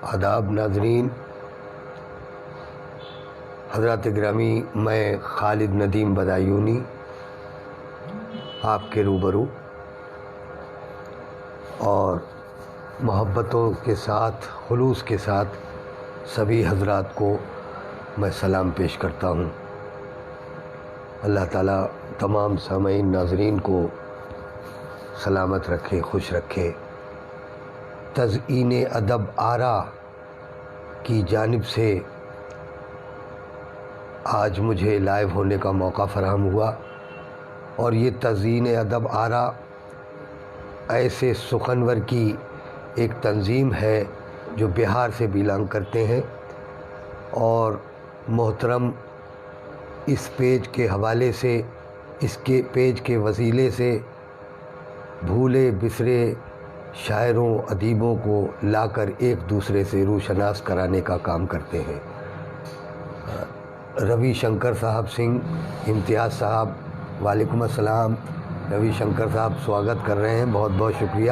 آداب ناظرین، حضرات گرامی، میں خالد ندیم بدایونی آپ کے روبرو اور محبتوں کے ساتھ، خلوص کے ساتھ سبھی حضرات کو میں سلام پیش کرتا ہوں۔ اللہ تعالیٰ تمام سامعین ناظرین کو سلامت رکھے، خوش رکھے۔ تزئین ادب آرا کی جانب سے آج مجھے لائیو ہونے کا موقع فراہم ہوا، اور یہ تزئین ادب آرا ایسے سخنور کی ایک تنظیم ہے جو بہار سے بلانگ کرتے ہیں، اور محترم اس پیج کے حوالے سے، اس کے پیج کے وسیلے سے بھولے بسرے شاعروں ادیبوں کو لا کر ایک دوسرے سے روشناس کرانے کا کام کرتے ہیں۔ روی شنکر صاحب سنگھ، امتیاز صاحب، وعلیکم السلام۔ روی شنکر صاحب سواگت کر رہے ہیں، بہت بہت شکریہ۔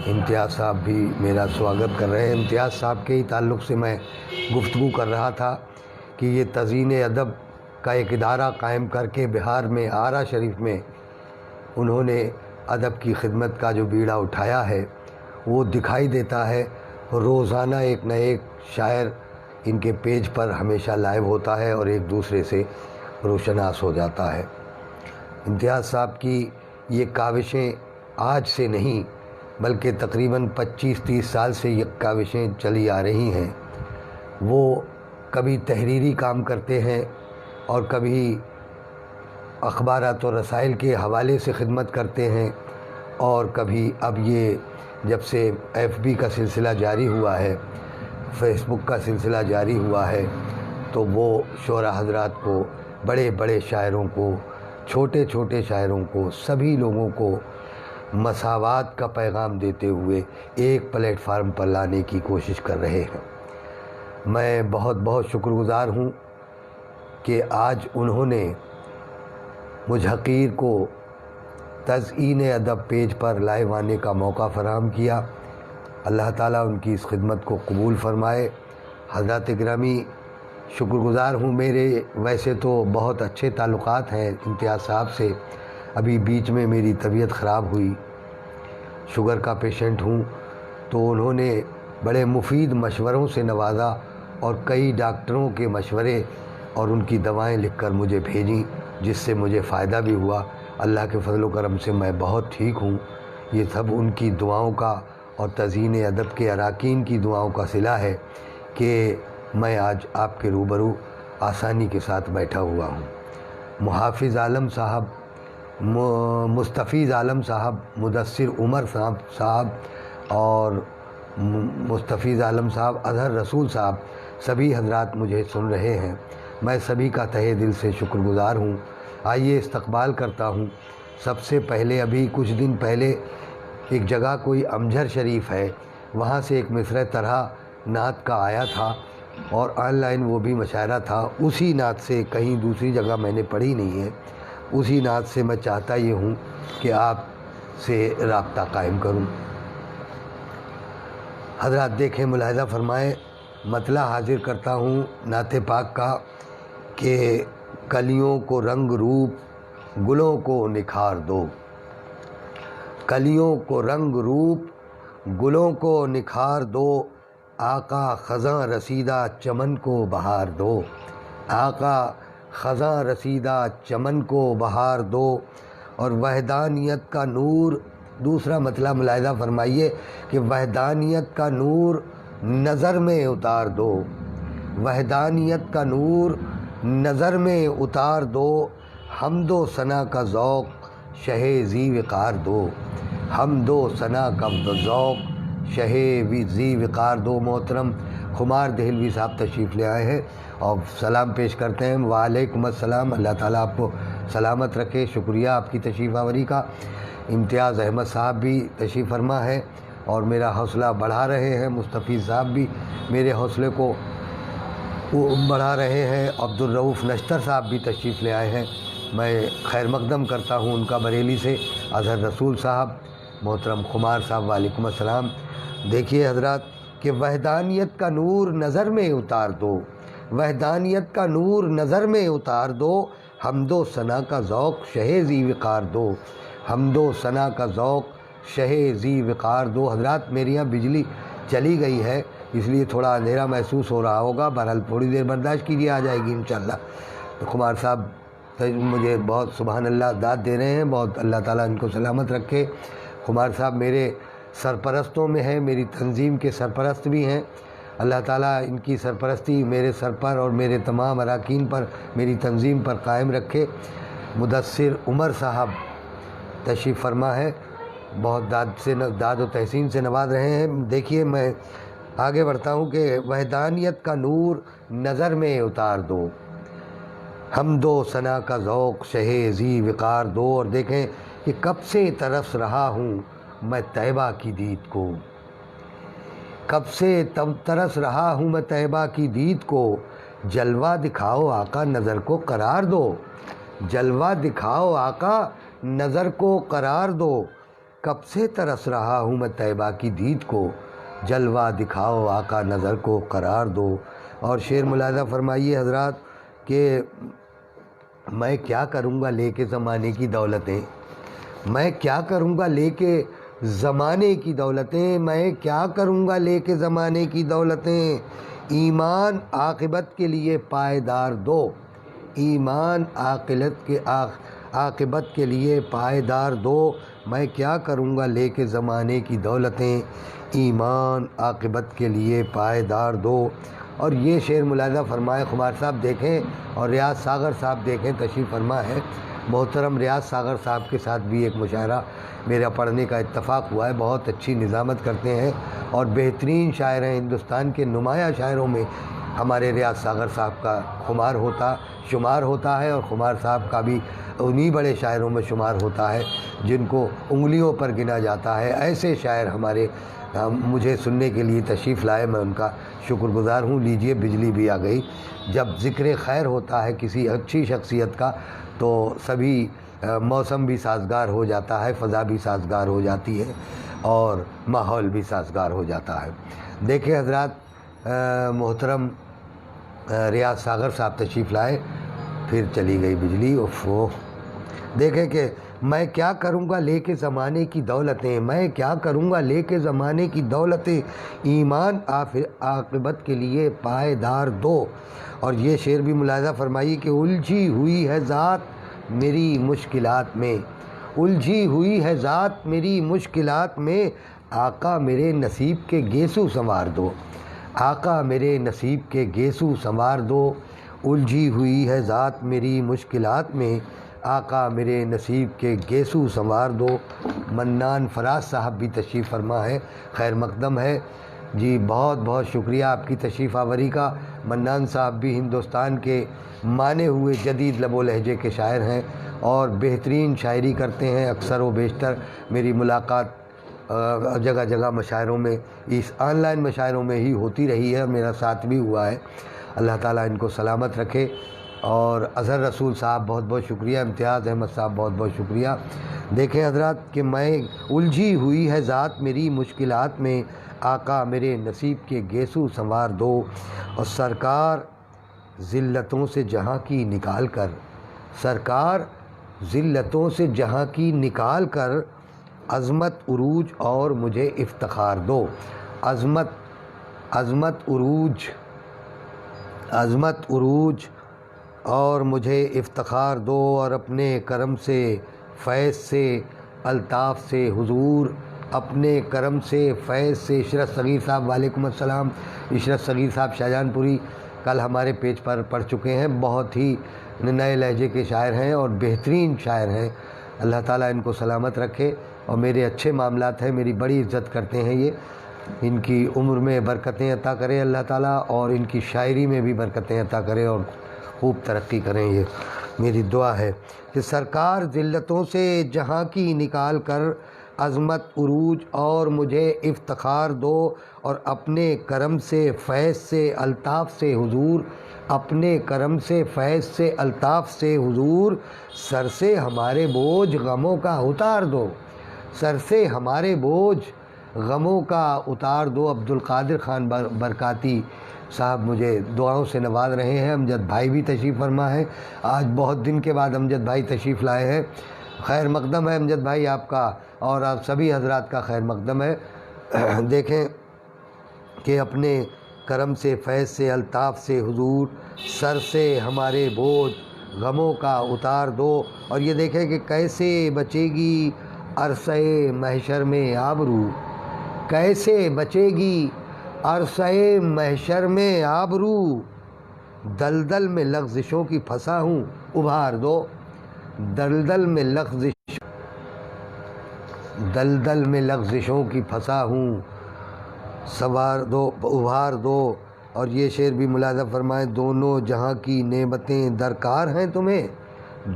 امتیاز صاحب بھی میرا سواگت کر رہے ہیں۔ امتیاز صاحب کے ہی تعلق سے میں گفتگو کر رہا تھا کہ یہ تزئین ادب کا ایک ادارہ قائم کر کے بہار میں آرا شریف میں انہوں نے ادب کی خدمت کا جو بیڑا اٹھایا ہے وہ دکھائی دیتا ہے۔ روزانہ ایک نہ ایک شاعر ان کے پیج پر ہمیشہ لائیو ہوتا ہے اور ایک دوسرے سے روشناس ہو جاتا ہے۔ امتیاز صاحب کی یہ کاوشیں آج سے نہیں بلکہ تقریباً 25-30 سال سے یہ کاوشیں چلی آ رہی ہیں۔ وہ کبھی تحریری کام کرتے ہیں اور کبھی اخبارات و رسائل کے حوالے سے خدمت کرتے ہیں، اور کبھی اب یہ جب سے FB کا سلسلہ جاری ہوا ہے، فیس بک کا سلسلہ جاری ہوا ہے، تو وہ شعراء حضرات کو، بڑے بڑے شاعروں کو، چھوٹے چھوٹے شاعروں کو، سبھی لوگوں کو مساوات کا پیغام دیتے ہوئے ایک پلیٹ فارم پر لانے کی کوشش کر رہے ہیں۔ میں بہت بہت شکر گزار ہوں کہ آج انہوں نے مجھ حقیر کو تزئین ادب پیج پر لائیو آنے کا موقع فراہم کیا۔ اللہ تعالیٰ ان کی اس خدمت کو قبول فرمائے۔ حضرات گرامی، شکر گزار ہوں۔ میرے ویسے تو بہت اچھے تعلقات ہیں امتیاز صاحب سے۔ ابھی بیچ میں میری طبیعت خراب ہوئی، شوگر کا پیشنٹ ہوں، تو انہوں نے بڑے مفید مشوروں سے نوازا اور کئی ڈاکٹروں کے مشورے اور ان کی دوائیں لکھ کر مجھے بھیجیں، جس سے مجھے فائدہ بھی ہوا۔ اللہ کے فضل و کرم سے میں بہت ٹھیک ہوں۔ یہ سب ان کی دعاؤں کا اور تزئین ادب کے اراکین کی دعاؤں کا صلہ ہے کہ میں آج آپ کے روبرو آسانی کے ساتھ بیٹھا ہوا ہوں۔ محافظ عالم صاحب، مستفیض عالم صاحب، مدثر عمر صاحب اور مستفیض عالم صاحب، اظہر رسول صاحب، سبھی حضرات مجھے سن رہے ہیں۔ میں سبھی کا تہہ دل سے شکر گزار ہوں۔ آئیے استقبال کرتا ہوں۔ سب سے پہلے ابھی کچھ دن پہلے ایک جگہ کوئی امجھر شریف ہے، وہاں سے ایک مصرع طرح نعت کا آیا تھا، اور آن لائن وہ بھی مشاعرہ تھا۔ اسی نعت سے، کہیں دوسری جگہ میں نے پڑھی نہیں ہے، اسی نعت سے میں چاہتا یہ ہوں کہ آپ سے رابطہ قائم کروں۔ حضرات دیکھیں، ملاحظہ فرمائیں، مطلع حاضر کرتا ہوں نعت پاک کا کہ کلیوں کو رنگ روپ گلوں کو نکھار دو، کلیوں کو رنگ روپ گلوں کو نکھار دو، آقا خزاں رسیدہ چمن کو بہار دو، آقا خزاں رسیدہ چمن کو بہار دو۔ اور وحدانیت کا نور، دوسرا مطلب ملاحظہ فرمائیے کہ وحدانیت کا نور نظر میں اتار دو، وحدانیت کا نور نظر میں اتار دو، حمد و ثنا کا ذوق شہ ذی وقار دو، حمد و ثنا کا ذوق شہ ذی وقار دو۔ محترم خمار دہلوی صاحب تشریف لے آئے ہیں اور سلام پیش کرتے ہیں۔ وعلیکم السلام، اللہ تعالیٰ آپ کو سلامت رکھے۔ شکریہ آپ کی تشریف آوری کا۔ امتیاز احمد صاحب بھی تشریف فرما ہے اور میرا حوصلہ بڑھا رہے ہیں۔ مستفیض صاحب بھی میرے حوصلے کو بڑھا رہے ہیں۔ عبدالرؤف نشتر صاحب بھی تشریف لے آئے ہیں، میں خیر مقدم کرتا ہوں ان کا بریلی سے۔ اظہر رسول صاحب، محترم خمار صاحب، وعلیکم السلام۔ دیکھیے حضرات، کہ وحدانیت کا نور نظر میں اتار دو، وحدانیت کا نور نظر میں اتار دو، حمد و ثنا کا ذوق شہ ذی وقار دو، حمد و ثنا کا ذوق شہ ذی وقار دو۔ حضرات میرے یہاں بجلی چلی گئی ہے، اس لیے تھوڑا اندھیرا محسوس ہو رہا ہوگا، بہرحال تھوڑی دیر برداشت کیجیے، آ جائے گی انشاءاللہ۔ تو خمار صاحب مجھے بہت سبحان اللہ داد دے رہے ہیں، بہت اللہ تعالیٰ ان کو سلامت رکھے۔ خمار صاحب میرے سرپرستوں میں ہیں، میری تنظیم کے سرپرست بھی ہیں، اللہ تعالیٰ ان کی سرپرستی میرے سر پر اور میرے تمام اراکین پر، میری تنظیم پر قائم رکھے۔ مدثر عمر صاحب تشریف فرما ہے، بہت داد و تحسین سے نواز رہے ہیں۔ دیکھیے میں آگے بڑھتا ہوں کہ وحدانیت کا نور نظر میں اتار دو، حمد و ثنا کا ذوق شہ ذی وقار دو۔ اور دیکھیں کہ کب سے ترس رہا ہوں میں طیبہ کی دید کو، کب سے ترس رہا ہوں میں طیبہ کی دید کو، جلوہ دکھاؤ آقا نظر کو قرار دو، جلوہ دکھاؤ آقا نظر کو قرار دو، کب سے ترس رہا ہوں میں طیبہ کی دید کو، جلوہ دکھاؤ آقا نظر کو قرار دو۔ اور شعر ملاحظہ فرمائیے حضرات کہ میں کیا کروں گا لے کے زمانے کی دولتیں، میں کیا کروں گا لے کے زمانے کی دولتیں، میں کیا کروں گا لے کے زمانے کی دولتیں، ایمان عاقبت کے لیے پائیدار دو، ایمان عاقبت کے لیے پائیدار دو، میں کیا کروں گا لے کے زمانے کی دولتیں، ایمان عاقبت کے لیے پائیدار دو۔ اور یہ شعر ملاحظہ فرمائے خمار صاحب دیکھیں، اور ریاض ساغر صاحب دیکھیں تشریف فرما ہے، محترم ریاض ساغر صاحب کے ساتھ بھی ایک مشاعرہ میرا پڑھنے کا اتفاق ہوا ہے، بہت اچھی نظامت کرتے ہیں اور بہترین شاعر ہیں، ہندوستان کے نمایاں شاعروں میں ہمارے ریاض ساغر صاحب کا شمار ہوتا ہے، اور خمار صاحب کا بھی انہی بڑے شاعروں میں شمار ہوتا ہے جن کو انگلیوں پر گنا جاتا ہے۔ ایسے شاعر ہمارے مجھے سننے کے لیے تشریف لائے، میں ان کا شکر گزار ہوں۔ لیجئے بجلی بھی آ گئی۔ جب ذکر خیر ہوتا ہے کسی اچھی شخصیت کا تو سبھی موسم بھی سازگار ہو جاتا ہے، فضا بھی سازگار ہو جاتی ہے اور ماحول بھی سازگار ہو جاتا ہے۔ دیکھیں حضرات محترم ریاض ساغر صاحب تشریف لائے، پھر چلی گئی بجلی۔ دیکھیں کہ میں کیا کروں گا لے کے زمانے کی دولتیں، میں کیا کروں گا لے کے زمانے کی دولتیں، ایمان عاقبت کے لیے پائیدار دو۔ اور یہ شعر بھی ملاحظہ فرمائیے کہ الجھی ہوئی ہے ذات میری مشکلات میں، الجھی ہوئی ہے ذات میری مشکلات میں، آقا میرے نصیب کے گیسو سنوار دو، آقا میرے نصیب کے گیسو سنوار دو، الجھی ہوئی ہے ذات میری مشکلات میں، آقا میرے نصیب کے گیسو سنوار دو۔ منان فراز صاحب بھی تشریف فرما ہے، خیر مقدم ہے جی، بہت بہت شکریہ آپ کی تشریف آوری کا۔ منان صاحب بھی ہندوستان کے مانے ہوئے جدید لب و لہجے کے شاعر ہیں اور بہترین شاعری کرتے ہیں، اکثر و بیشتر میری ملاقات جگہ جگہ مشاعروں میں، اس آن لائن مشاعروں میں ہی ہوتی رہی ہے، میرا ساتھ بھی ہوا ہے، اللہ تعالیٰ ان کو سلامت رکھے۔ اور اظہر رسول صاحب بہت بہت شکریہ، امتیاز احمد صاحب بہت بہت شکریہ۔ دیکھیں حضرات کہ میں الجھی ہوئی ہے ذات میری مشکلات میں، آقا میرے نصیب کے گیسو سنوار دو۔ اور سرکار ذلتوں سے جہاں کی نکال کر، سرکار ذلتوں سے جہاں کی نکال کر، عظمت عروج اور مجھے افتخار دو، عظمت عروج اور مجھے افتخار دو، اور اپنے کرم سے فیض سے الطاف سے حضور، اپنے کرم سے فیض سے۔ عشرت صغیر صاحب وعلیکم السلام، عشرت صغیر صاحب شاہجہان پوری کل ہمارے پیج پر پڑھ چکے ہیں، بہت ہی نئے لہجے کے شاعر ہیں اور بہترین شاعر ہیں، اللہ تعالیٰ ان کو سلامت رکھے۔ اور میرے اچھے معاملات ہیں، میری بڑی عزت کرتے ہیں یہ، ان کی عمر میں برکتیں عطا کرے اللہ تعالیٰ، اور ان کی شاعری میں بھی برکتیں عطا کرے اور خوب ترقی کریں، یہ میری دعا ہے کہ سرکار ذلتوں سے جہاں کی نکال کر، عظمت عروج اور مجھے افتخار دو، اور اپنے کرم سے فیض سے الطاف سے حضور، اپنے کرم سے فیض سے الطاف سے حضور، سر سے ہمارے بوجھ غموں کا اتار دو، سر سے ہمارے بوجھ غموں کا اتار دو۔ عبدالقادر خان برکاتی صاحب مجھے دعاؤں سے نواز رہے ہیں۔ امجد بھائی بھی تشریف فرما ہے، آج بہت دن کے بعد امجد بھائی تشریف لائے ہیں۔ خیر مقدم ہے امجد بھائی آپ کا، اور آپ سبھی حضرات کا خیر مقدم ہے۔ دیکھیں کہ اپنے کرم سے، فیض سے، الطاف سے حضور سر سے ہمارے بوجھ غموں کا اتار دو۔ اور یہ دیکھیں کہ کیسے بچے گی عرصہ محشر میں آبرو، کیسے بچے گی عرصہ محشر میں آبرو، دلدل میں لغزشوں کی پھنسا ہوں ابھار دو، دلدل میں لغزشوں کی پھنسا ہوں سوار دو، ابھار دو۔ اور یہ شعر بھی ملاحظہ فرمائیں، دونوں جہاں کی نعمتیں درکار ہیں تمہیں،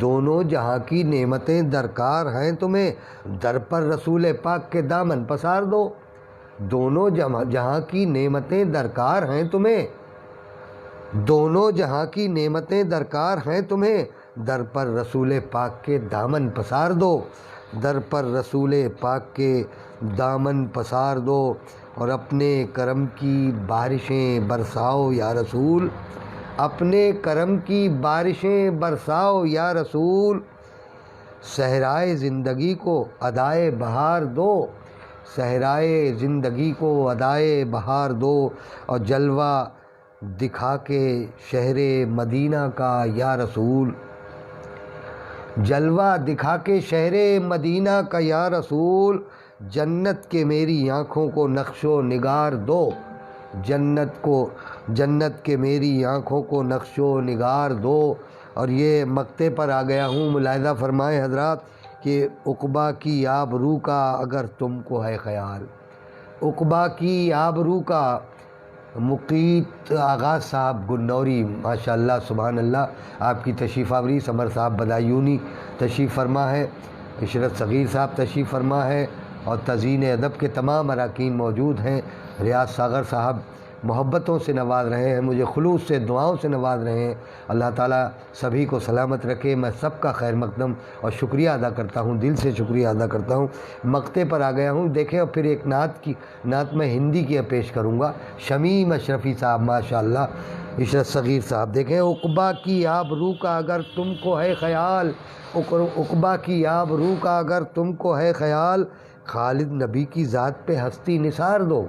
دونوں جہاں کی نعمتیں درکار ہیں تمہیں، در پر رسول پاک کے دامن پسار دو، دونوں جہاں کی نعمتیں درکار ہیں تمہیں، دونوں جہاں کی نعمتیں درکار ہیں تمہیں، در پر رسول پاک کے دامن پسار دو، در پر رسول پاک کے دامن پسار دو۔ اور اپنے کرم کی بارشیں برساؤ یا رسول، اپنے کرم کی بارشیں برساؤ یا رسول، صحرائے زندگی کو ادائے بہار دو، صحرائے زندگی کو ادائے بہار دو۔ اور جلوہ دکھا کے شہر مدینہ کا یا رسول، جلوہ دکھا کے شہر مدینہ کا یا رسول، جنت کے میری آنکھوں کو نقش و نگار دو، جنت کے میری آنکھوں کو نقش و نگار دو۔ اور یہ مقطع پر آ گیا ہوں، ملاحظہ فرمائیں حضرات کہ عقبہ کی آبرو کا اگر تم کو ہے خیال، عقبہ کی آبرو کا، مقیت آغا صاحب گنوری ماشاءاللہ سبحان اللہ، آپ کی تشریف آوری، سمر صاحب بدایونی تشریف فرما ہے، عشرت صغیر صاحب تشریف فرما ہے، اور تزئین ادب کے تمام اراکین موجود ہیں۔ ریاض ساغر صاحب محبتوں سے نواز رہے ہیں، مجھے خلوص سے دعاؤں سے نواز رہے ہیں۔ اللہ تعالیٰ سبھی کو سلامت رکھے۔ میں سب کا خیر مقدم اور شکریہ ادا کرتا ہوں، دل سے شکریہ ادا کرتا ہوں۔ مقطع پر آ گیا ہوں، دیکھیں، اور پھر ایک نعت میں ہندی کی پیش کروں گا۔ شمیم اشرفی صاحب ماشاءاللہ، عشرت صغیر صاحب، دیکھیں، عقبہ کی آبرو کا اگر تم کو ہے خیال، عقبہ کی آبرو کا اگر تم کو ہے خیال، خالد نبی کی ذات پہ ہستی نثار دو،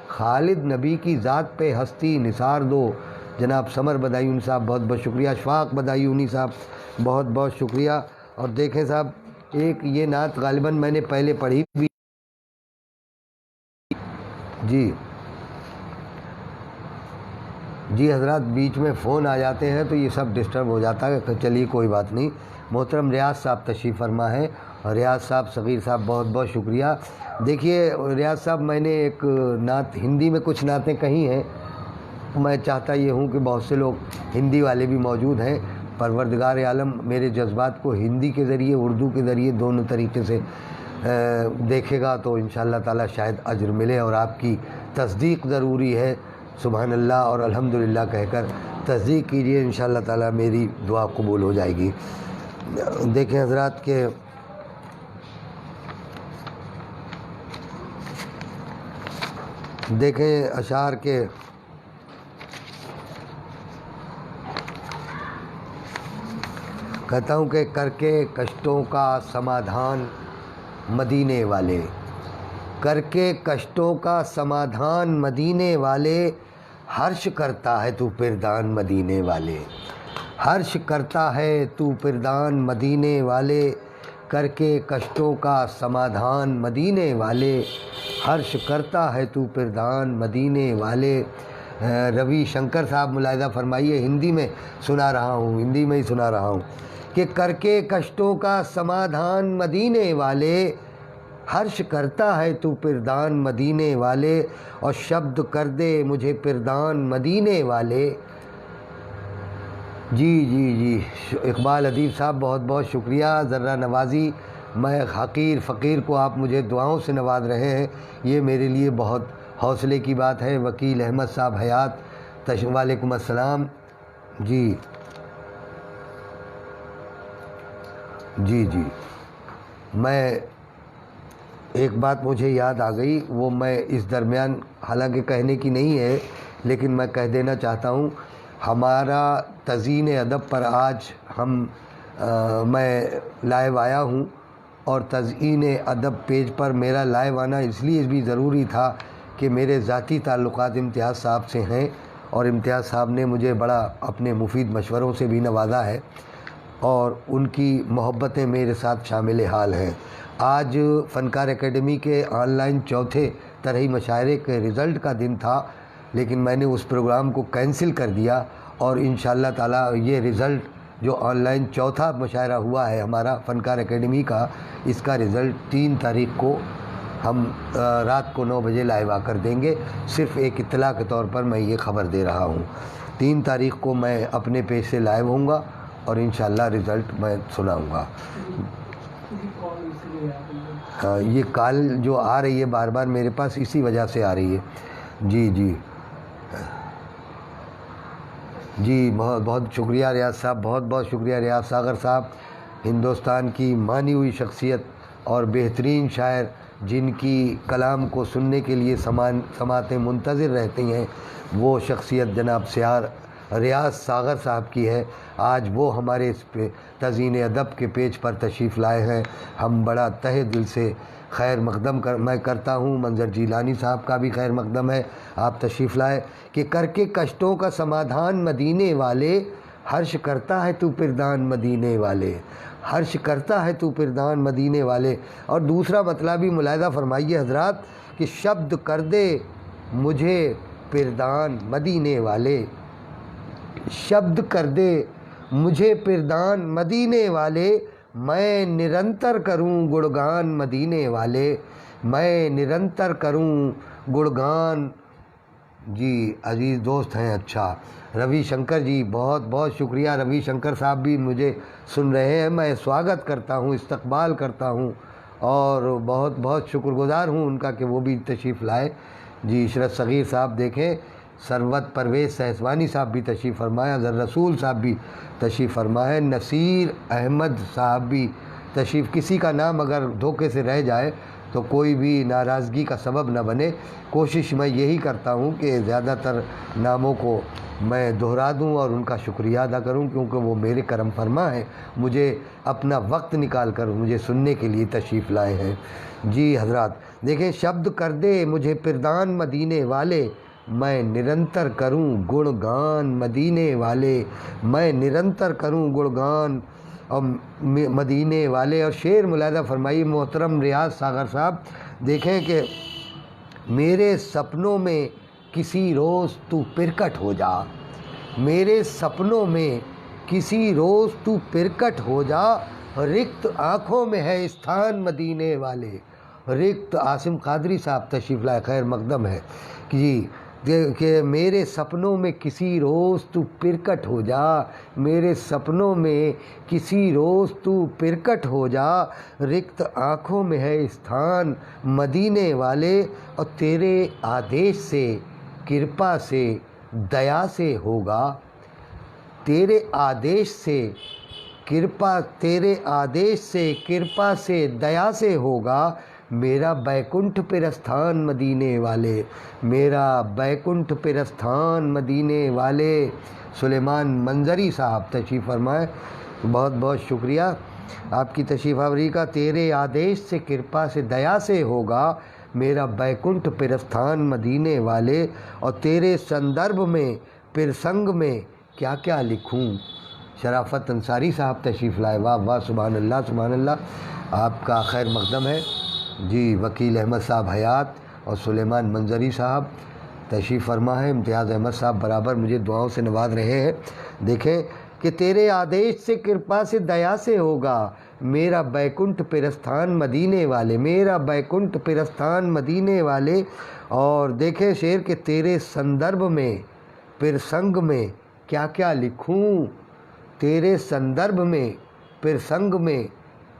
خالد نبی کی ذات پہ ہستی نثار دو۔ جناب سمر بدایونی صاحب بہت بہت شکریہ، اشفاق بدایونی صاحب بہت بہت شکریہ۔ اور دیکھیں صاحب، ایک یہ نعت غالباً میں نے پہلے پڑھی بھی، جی حضرات بیچ میں فون آ جاتے ہیں تو یہ سب ڈسٹرب ہو جاتا ہے، چلیے کوئی بات نہیں۔ محترم ریاض صاحب تشریف فرما ہے، اور ریاض صاحب صغیر صاحب بہت بہت شکریہ۔ دیکھیے ریاض صاحب، میں نے ایک نعت ہندی میں کچھ نعتیں کہی ہیں، میں چاہتا یہ ہوں کہ بہت سے لوگ ہندی والے بھی موجود ہیں، پروردگار عالم میرے جذبات کو ہندی کے ذریعے، اردو کے ذریعے، دونوں طریقے سے دیکھے گا تو انشاءاللہ تعالیٰ شاید اجر ملے، اور آپ کی تصدیق ضروری ہے، سبحان اللہ اور الحمدللہ کہہ کر تصدیق کیجئے، انشاءاللہ تعالیٰ میری دعا قبول ہو جائے گی۔ دیکھیں حضرات کہ دیکھیں اشعار کے کہتا ہوں کہ کر کے کشتوں کا سمادھان مدینے والے، کر کے کشتوں کا سمادھان مدینے والے، ہرش کرتا ہے تو پردان مدینے والے، ہرش کرتا ہے تو پردان مدینے والے، کر کے کشتوں کا سمادھان مدینے والے، ہرش کرتا ہے تو پردان مدینے والے۔ روی شنکر صاحب ملاحظہ فرمائیے، ہندی میں سنا رہا ہوں، ہندی میں ہی سنا رہا ہوں کہ کر کے کشتوں کا سمادھان مدینے والے، ہرش کرتا ہے تو پردان مدینے والے، اور شبد کر دے مجھے پردان مدینے والے۔ جی جی جی اقبال ادیب صاحب بہت بہت شکریہ، ذرہ نوازی، میں حقیر فقیر کو آپ مجھے دعاؤں سے نواز رہے ہیں، یہ میرے لیے بہت حوصلے کی بات ہے۔ وکیل احمد صاحب حیات، وعلیکم السلام۔ جی جی جی میں ایک بات مجھے یاد آ گئی، وہ میں اس درمیان حالانکہ کہنے کی نہیں ہے لیکن میں کہہ دینا چاہتا ہوں. ہمارا تزئین ادب پر آج میں لائیو آیا ہوں، اور تزئین ادب پیج پر میرا لائیو آنا اس لیے بھی ضروری تھا کہ میرے ذاتی تعلقات امتیاز صاحب سے ہیں، اور امتیاز صاحب نے مجھے بڑا اپنے مفید مشوروں سے بھی نوازا ہے، اور ان کی محبتیں میرے ساتھ شامل حال ہیں. آج فنکار اکیڈمی کے آن لائن چوتھے طرحی مشاعرے کے رزلٹ کا دن تھا، لیکن میں نے اس پروگرام کو کینسل کر دیا، اور انشاءاللہ تعالی یہ رزلٹ جو آن لائن چوتھا مشاعرہ ہوا ہے ہمارا فنکار اکیڈمی کا، اس کا رزلٹ 3 تاریخ کو ہم رات کو 9 بجے لائیو آ کر دیں گے. صرف ایک اطلاع کے طور پر میں یہ خبر دے رہا ہوں. 3 تاریخ کو میں اپنے پیج سے لائیو ہوں گا اور انشاءاللہ رزلٹ میں سناؤں گا. یہ کال جو آ رہی ہے بار بار میرے پاس اسی وجہ سے آ رہی ہے. جی بہت بہت شکریہ ریاض صاحب، بہت بہت شکریہ ریاض ساغر صاحب، ہندوستان کی مانی ہوئی شخصیت اور بہترین شاعر جن کی کلام کو سننے کے لیے سماعتیں منتظر رہتی ہیں، وہ شخصیت جناب ریاض ساغر صاحب کی ہے. آج وہ ہمارے اس تزئین ادب کے پیج پر تشریف لائے ہیں. ہم بڑا تہہ دل سے خیر مقدم میں کرتا ہوں. منظر جیلانی صاحب کا بھی خیر مقدم ہے، آپ تشریف لائے. کہ کر کے کشٹوں کا سمادھان مدینے والے، ہرش کرتا ہے تو پردان مدینے والے، ہرش کرتا ہے تو پردان مدینے والے. اور دوسرا مطلب بھی ملاحظہ فرمائیے حضرات کہ شبد کر دے مجھے پردان مدینے والے، شبد کر دے مجھے پردان مدینے والے، میں نرنتر کروں گڑگان مدینے والے، میں نرنتر کروں گڑگان. جی عزیز دوست ہیں. اچھا روی شنکر جی، بہت بہت شکریہ. روی شنکر صاحب بھی مجھے سن رہے ہیں، میں سواگت کرتا ہوں، استقبال کرتا ہوں، اور بہت بہت شکر گزار ہوں ان کا کہ وہ بھی تشریف لائے. جی عشرت صغیر صاحب دیکھیں، ثروت پرویز سہسوانی صاحب بھی تشریف فرمائے، اظہر رسول صاحب بھی تشریف فرمائے، نصیر احمد صاحب بھی تشریف. کسی کا نام اگر دھوکے سے رہ جائے تو کوئی بھی ناراضگی کا سبب نہ بنے. کوشش میں یہی کرتا ہوں کہ زیادہ تر ناموں کو میں دہرا دوں اور ان کا شکریہ ادا کروں، کیونکہ وہ میرے کرم فرما ہیں، مجھے اپنا وقت نکال کر مجھے سننے کے لیے تشریف لائے ہیں. جی حضرات دیکھیں، شبد کر دے مجھے پردان مدینے والے، میں نرنتر کروں گڑگان مدینے والے، میں نرنتر کروں گڑگان اور مدینے والے. اور شعر ملاحظہ فرمائیے محترم ریاض ساغر صاحب، دیکھیں کہ میرے سپنوں میں کسی روز تو پرکٹ ہو جا، میرے سپنوں میں کسی روز تو پرکٹ ہو جا، رکت آنکھوں میں ہے استھان مدینے والے. رکت عاصم قادری صاحب تشریف لائے، خیر مقدم ہے. جی کہ میرے سپنوں میں کسی روز تو پرکٹ ہو جا، میرے سپنوں میں کسی روز تو پرکٹ ہو جا، رکت آنکھوں میں ہے استھان مدینے والے. اور تیرے آدیش سے کرپا سے دیا سے ہوگا، تیرے آدیش سے کرپا، تیرے آدیش سے کرپا سے دیا سے ہوگا، میرا بیکنٹھ پرستھان مدینے والے، میرا بیکنٹھ پرستھان مدینے والے. سلیمان منظری صاحب تشریف فرمائے، بہت بہت شکریہ آپ کی تشریف آوری کا. تیرے آدیش سے کرپا سے دیا سے ہوگا، میرا بیکنٹھ پرستھان مدینے والے. اور تیرے سندربھ میں پرسنگ میں کیا کیا لکھوں. شرافت انصاری صاحب تشریف لائے، واہ واہ سبحان اللہ سبحان اللہ، آپ کا خیر مقدم ہے. جی وکیل احمد صاحب حیات اور سلیمان منظری صاحب تشریف فرما ہے. امتیاز احمد صاحب برابر مجھے دعاؤں سے نواز رہے ہیں. دیکھیں کہ تیرے آدیش سے کرپا سے دیا سے ہوگا، میرا بیکنٹھ پرستھان مدینے والے، میرا بیکنٹھ پرستھان مدینے والے. اور دیکھیں شعر کہ تیرے سندربھ میں پرسنگ میں کیا کیا لکھوں، تیرے سندربھ میں پرسنگ میں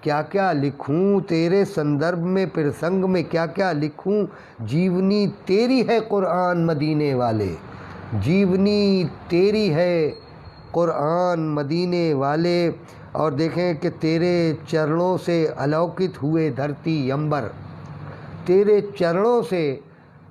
کیا کیا لکھوں، تیرے سندربھ میں پرسنگ میں کیا کیا لکھوں. جیونی تیری ہے قرآن مدینے والے، جیونی تیری ہے قرآن مدینے والے. اور دیکھیں کہ تیرے چرنوں سے الوکت ہوئے دھرتی امبر، تیرے چرنوں سے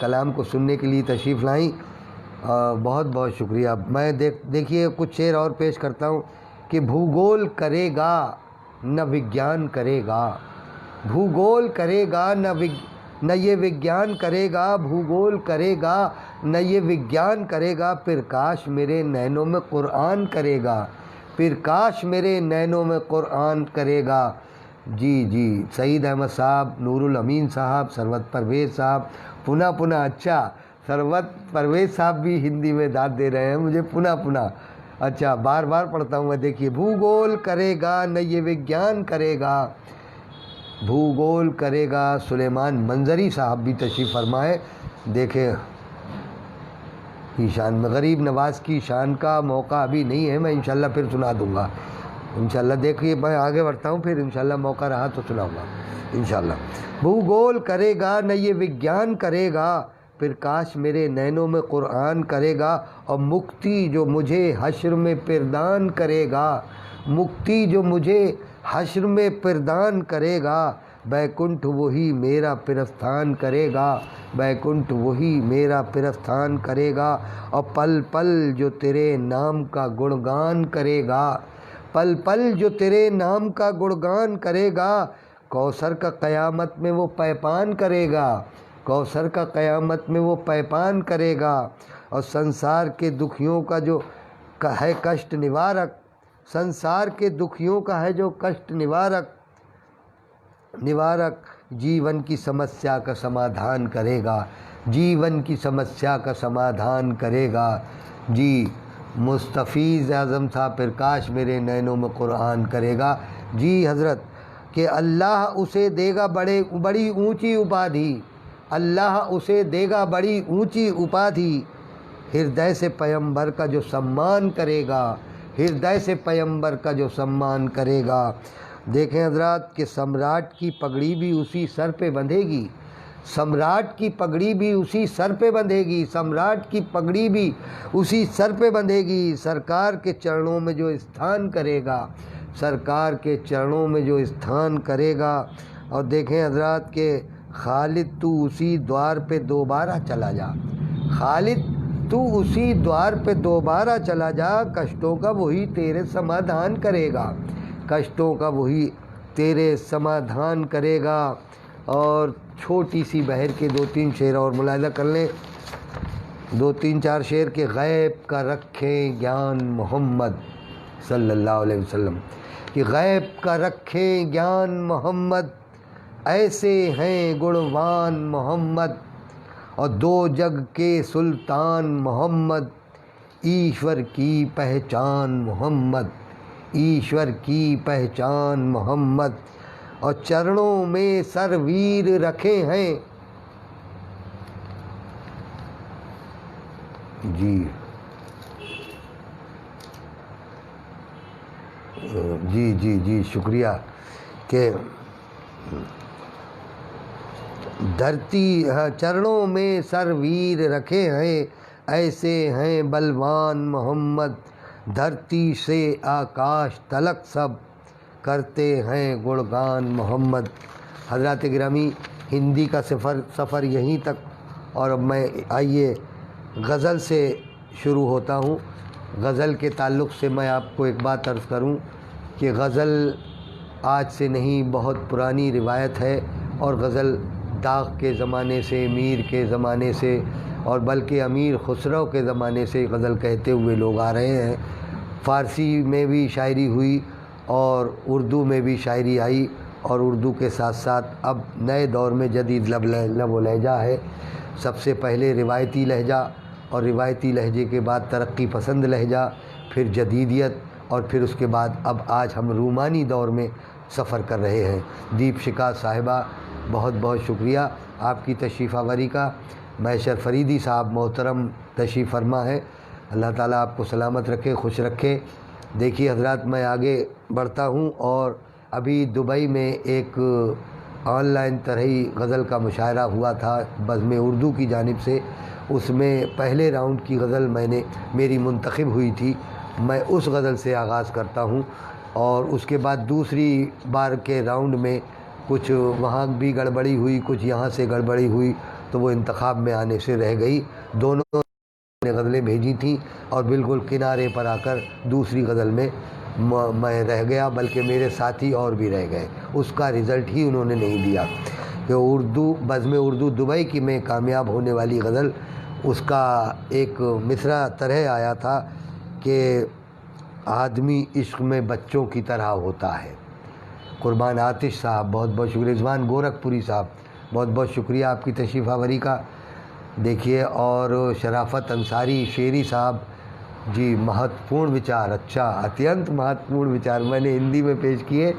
کلام کو سننے کے لیے تشریف لائیں، بہت بہت شکریہ۔ میں دیکھیے کچھ شعر اور پیش کرتا ہوں کہ بھوگول کرے گا نہ وگیان کرے گا، بھوگول کرے گا نہ یہ وگیان کرے گا، بھوگول کرے گا نہ یہ وگیان کرے گا، پھر کاش میرے نینوں میں قرآن کرے گا، پھر کاش میرے نینوں میں قرآن کرے گا۔ جی سعید احمد صاحب، نور الامین صاحب، ثروت پرویز صاحب، پنہ اچھا ثروت پرویز صاحب بھی ہندی میں داد دے رہے ہیں مجھے پنہ، اچھا بار بار پڑھتا ہوں میں۔ دیکھیے بھوگول کرے گا نہ یہ وگیان کرے گا، بھوگول کرے گا۔ سلیمان منظری صاحب بھی تشریف فرمائے۔ دیکھیں شان غریب نواز کی شان کا موقع ابھی نہیں ہے، میں انشاءاللہ پھر سنا دوں گا انشاءاللہ۔ دیکھیے میں آگے بڑھتا ہوں، پھر انشاءاللہ موقع رہا تو سناؤں گا انشاءاللہ۔ بھوگول کرے گا نہ یہ وگیان کرے گا، پھر کاش میرے نینوں میں قرآن کرے گا، اور مکتی جو مجھے حشر میں پردان کرے گا، مکتی جو مجھے حشر میں پردان کرے گا، بیکنٹھ وہی میرا پرستھان کرے گا، بیکنٹھ وہی میرا پرستھان کرے گا، اور پل پل جو تیرے نام کا گڑگان کرے گا، پل پل جو تیرے نام کا گڑگان کرے گا، کوثر کا قیامت میں وہ پیپان کرے گا، کوثر کا قیامت میں وہ پیپان کرے گا، اور سنسار کے دکھیوں کا جو ہے کشٹ نوارک، سنسار کے دکھیوں کا ہے جو کشٹ نوارک، جیون کی سمسیا کا سمادھان کرے گا، جیون کی سمسیا کا سمادھان کرے گا۔ جی مستفیض اعظم صاحب، پھر کاش میرے نینوں میں قرآن کرے گا۔ جی حضرت کہ اللہ اسے دے گا بڑی اونچی اپادھی، اللہ اسے دے گا بڑی اونچی اپادھی، ہردے سے پیمبر کا جو سمان کرے گا، ہردے سے پیمبر کا جو سمان کرے گا۔ دیکھیں حضرات کہ سمراٹ کی پگڑی بھی اسی سر پہ بندھے گی، سمراٹ کی پگڑی بھی اسی سر پہ بندھے گی، سمراٹ کی پگڑی بھی اسی سر پہ بندھے گی، سرکار کے چرنوں میں جو استھان کرے گا، سرکار کے چرنوں میں جو استھان کرے گا۔ اور دیکھیں حضرات کہ خالد تو اسی دوار پہ دوبارہ چلا جا، خالد تو اسی دوار پہ دوبارہ چلا جا، کشٹوں کا وہی تیرے سمادھان کرے گا، کشٹوں کا وہی تیرے سمادھان کرے گا۔ اور چھوٹی سی بہر کے 2-3 شعر اور ملاحظہ کر لیں، 2-3-4 شعر کے غیب کا رکھیں گیان محمد صلی اللہ علیہ وسلم، کہ غیب کا رکھیں گیان محمد، ایسے ہیں گڑوان محمد، اور 2 جگ کے سلطان محمد، ایشور کی پہچان محمد، ایشور کی پہچان محمد، اور چرنوں میں سرویر رکھے ہیں۔ جی شکریہ کہ دھرتی چرنوں میں سرویر رکھے ہیں، ایسے ہیں بلوان محمد، دھرتی سے آکاش تلک سب کرتے ہیں گڑگان محمد۔ حضرات گرامی ہندی کا سفر یہیں تک، اور اب میں آئیے غزل سے شروع ہوتا ہوں۔ غزل کے تعلق سے میں آپ کو ایک بات عرض کروں کہ غزل آج سے نہیں، بہت پرانی روایت ہے، اور غزل داغ کے زمانے سے، میر کے زمانے سے، اور بلکہ امیر خسرو کے زمانے سے غزل کہتے ہوئے لوگ آ رہے ہیں۔ فارسی میں بھی شاعری ہوئی اور اردو میں بھی شاعری آئی، اور اردو کے ساتھ ساتھ اب نئے دور میں جدید لب و لہجہ ہے۔ سب سے پہلے روایتی لہجہ، اور روایتی لہجے کے بعد ترقی پسند لہجہ، پھر جدیدیت، اور پھر اس کے بعد اب آج ہم رومانی دور میں سفر کر رہے ہیں۔ دیپ شکا صاحبہ بہت بہت شکریہ آپ کی تشریف آوری کا۔ محشر فریدی صاحب محترم تشریف فرما ہے، اللہ تعالیٰ آپ کو سلامت رکھے، خوش رکھے۔ دیکھیے حضرات میں آگے بڑھتا ہوں، اور ابھی دبئی میں ایک آن لائن طرحی غزل کا مشاعرہ ہوا تھا بزم اردو کی جانب سے، اس میں پہلے راؤنڈ کی غزل میری منتخب ہوئی تھی، میں اس غزل سے آغاز کرتا ہوں، اور اس کے بعد دوسری بار کے راؤنڈ میں کچھ وہاں بھی گڑبڑی ہوئی، کچھ یہاں سے گڑبڑی ہوئی، تو وہ انتخاب میں آنے سے رہ گئی۔ دونوں نے غزلیں بھیجی تھیں اور بالکل کنارے پر آ کر دوسری غزل میں میں رہ گیا، بلکہ میرے ساتھی اور بھی رہ گئے، اس کا رزلٹ ہی انہوں نے نہیں دیا کہ اردو بزم اردو دبئی کی میں کامیاب ہونے والی غزل، اس کا ایک مصرع طرح آیا تھا کہ آدمی عشق میں بچوں کی طرح ہوتا ہے۔ قربان آتش صاحب بہت بہت شکریہ، رضوان گورکھپوری صاحب بہت بہت شکریہ آپ کی تشریف آوری کا۔ دیکھیے، اور شرافت انصاری شیری صاحب جی، مہتوپورن وچار، اچھا، اتینت مہتوپورن وچار میں نے ہندی میں پیش کیے